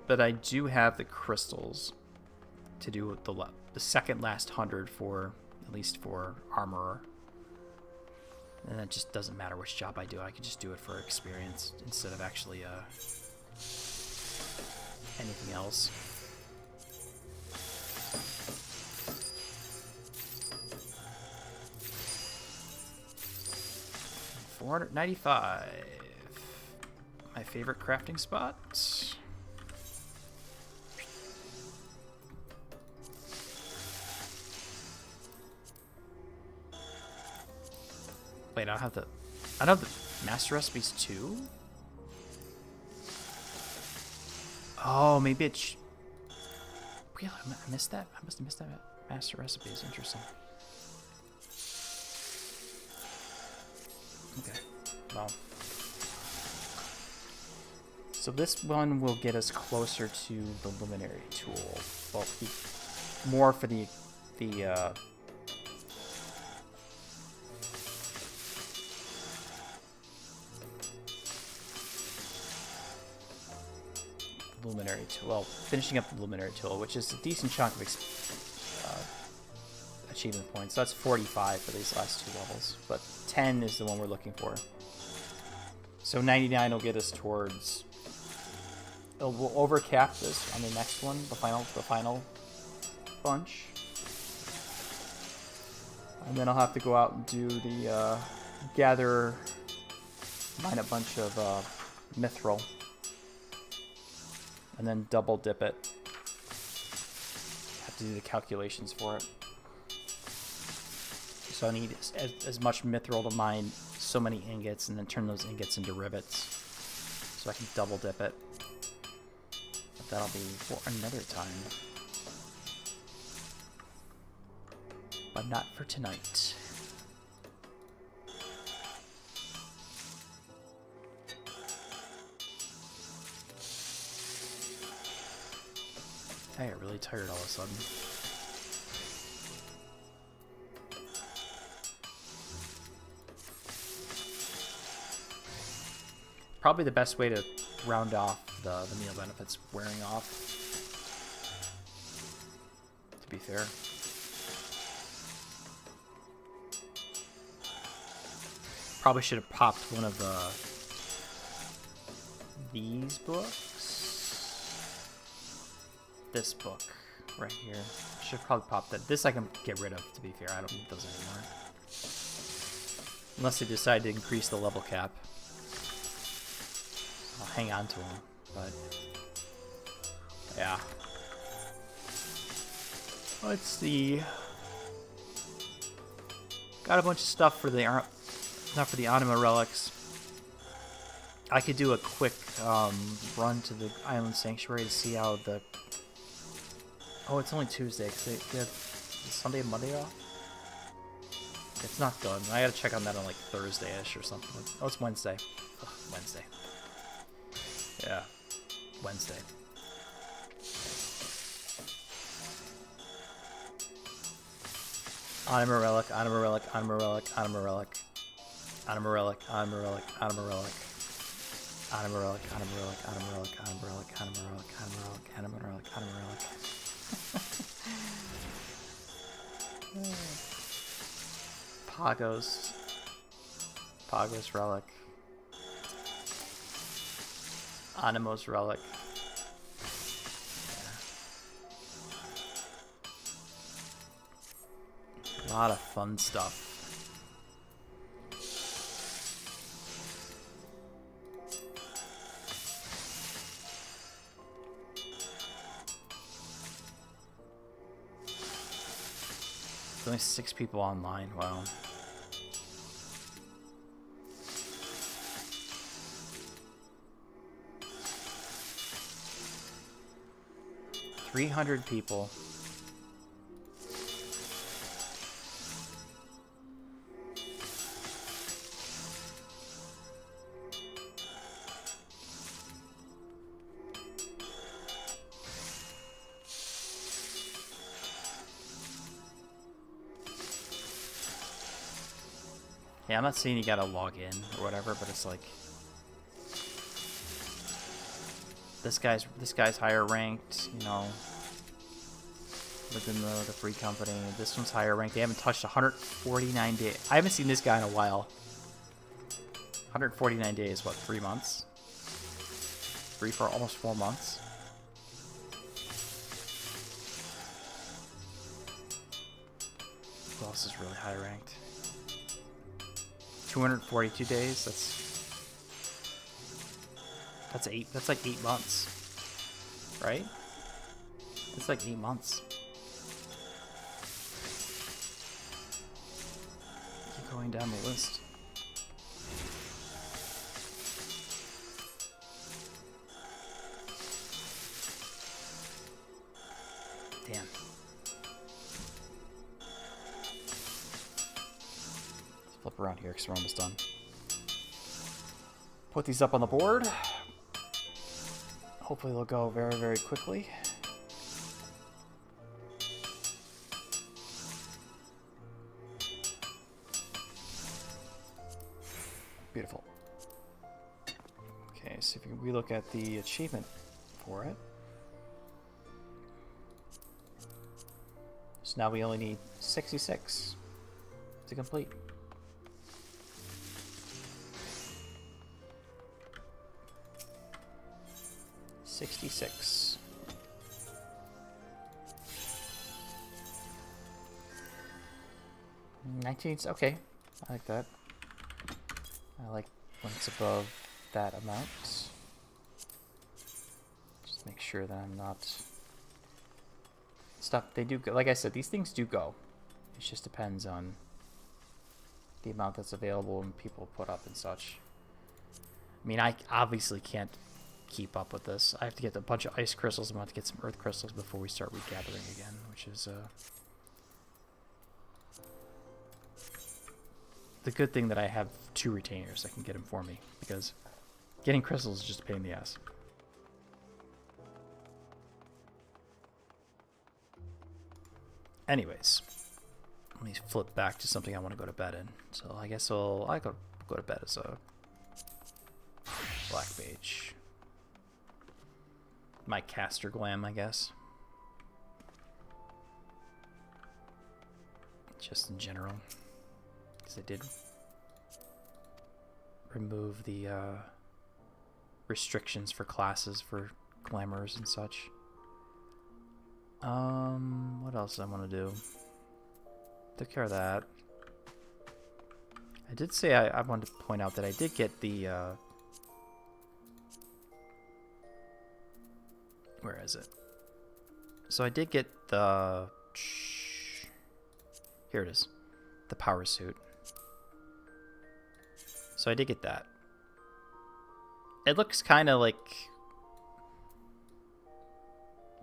But I do have the crystals to do the second last 100 for, at least for armorer. And it just doesn't matter which job I do. I can just do it for experience instead of actually anything else. $495. My favorite crafting spot. Wait, I don't have the master recipes too? Oh, maybe it's... Really? I missed that? I must have missed that master recipes. Interesting. Okay. Well. So this one will get us closer to the luminary tool. Well, more for the luminary tool. Well, finishing up the luminary tool, which is a decent chunk of achievement points. So that's 45 for these last 2 levels, but 10 is the one we're looking for. So 99 will get us towards... We'll overcap this on the next one, the final bunch. And then I'll have to go out and do the mine a bunch of mithril. And then double dip it. Have to do the calculations for it. So I need as much mithril to mine so many ingots and then turn those ingots into rivets. So I can double dip it. But that'll be for another time. But not for tonight. I get really tired all of a sudden. Probably the best way to round off the meal benefits wearing off, to be fair. Probably should have popped one of these books. This book right here. Should have probably popped that. This I can get rid of, to be fair. I don't need those anymore. Unless they decide to increase the level cap. I'll hang on to them, but yeah. Let's see. Got a bunch of stuff for the not for the Anima relics. I could do a quick run to the Island Sanctuary to see how the... Oh, it's only Tuesday, because they have Sunday and Monday off? It's not done. I gotta check on that on like Thursday-ish or something. Oh, it's Wednesday. Ugh, Wednesday. Yeah, Wednesday. Anima relic, Anima relic, Anima relic, Anima relic. Anima relic, Anima relic, Anima relic. Anima relic, Anima relic, Anima relic, Anima relic, Anima relic, Anima relic, Anima relic, Anima relic. Pagos relic. Animo's relic. A lot of fun stuff. There's only 6 people online. Wow. $300 people. Yeah, I'm not saying you gotta log in or whatever, but it's like this guy's higher ranked, you know, within the free company. This one's higher ranked. They haven't touched 149 days. I haven't seen this guy in a while. 149 days, what, 3 months? 4 almost 4 months. Who else is really high ranked? 242 days. That's like 8 months, right? It's like 8 months. Keep going down the list. Damn. Let's flip around here because we're almost done. Put these up on the board. Hopefully they'll go very, very quickly. Beautiful. Okay, so if we look at the achievement for it. So now we only need 66 to complete. $66. $19. Okay, I like that. I like when it's above that amount. Just make sure that I'm not... Stuff, they do go. Like I said, these things do go. It just depends on the amount that's available and people put up and such. I mean, I obviously can't keep up with this. I have to get a bunch of ice crystals. I'm about to get some earth crystals before we start regathering again, which is the good thing that I have 2 retainers that can get them for me, because getting crystals is just a pain in the ass. Anyways, let me flip back to something I want to go to bed in. So I guess I could go to bed as a black mage. My caster glam, I guess. Just in general. Because I did remove the restrictions for classes for glamours and such. What else I want to do? Took care of that. I did say I wanted to point out that I did get the where is it? So I did get the... Here it is. the power suit. So I did get that. It looks kind of like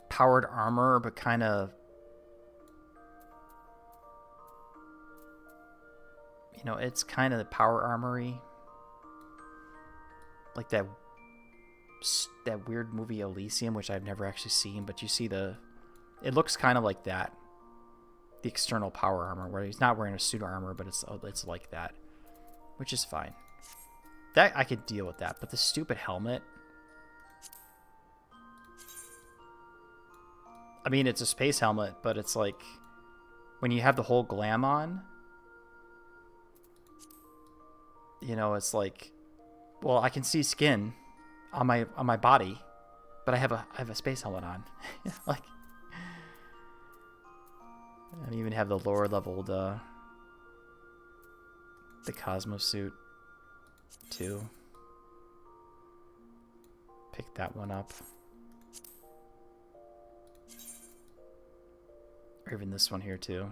powered armor, but kind of, you know, it's kind of the power armory, like that weird movie Elysium, which I've never actually seen, but you see it looks kind of like that, the external power armor, where he's not wearing a suit armor, but it's like that, which is fine. That I could deal with that, but the stupid helmet. I mean, it's a space helmet, but it's like when you have the whole glam on, you know, it's like, well, I can see skin on my body, but I have a space helmet on. Like, and even have the lower leveled the Cosmos suit too. Pick that one up. Or even this one here too.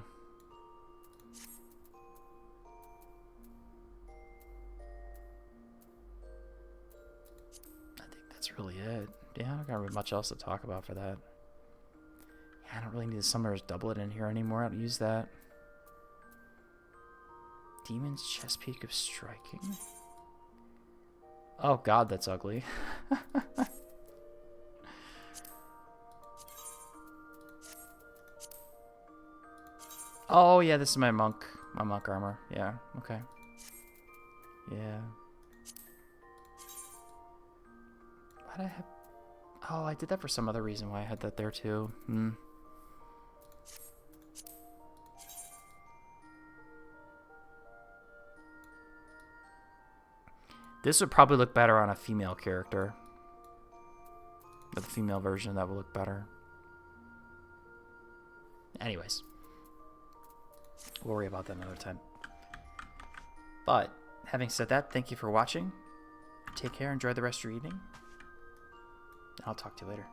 I think that's really it. Yeah, I don't got really much else to talk about for that. Yeah, I don't really need the Summoner's Doublet in here anymore. I don't use that. Demon's Chest Peak of Striking. Oh god, that's ugly. Oh yeah, this is my monk armor. Yeah, okay. Yeah. Why'd I have... Oh, I did that for some other reason why I had that there too. This would probably look better on a female character. With the female version, that would look better. Anyways. We'll worry about that another time. But, having said that, thank you for watching. Take care, enjoy the rest of your evening. I'll talk to you later.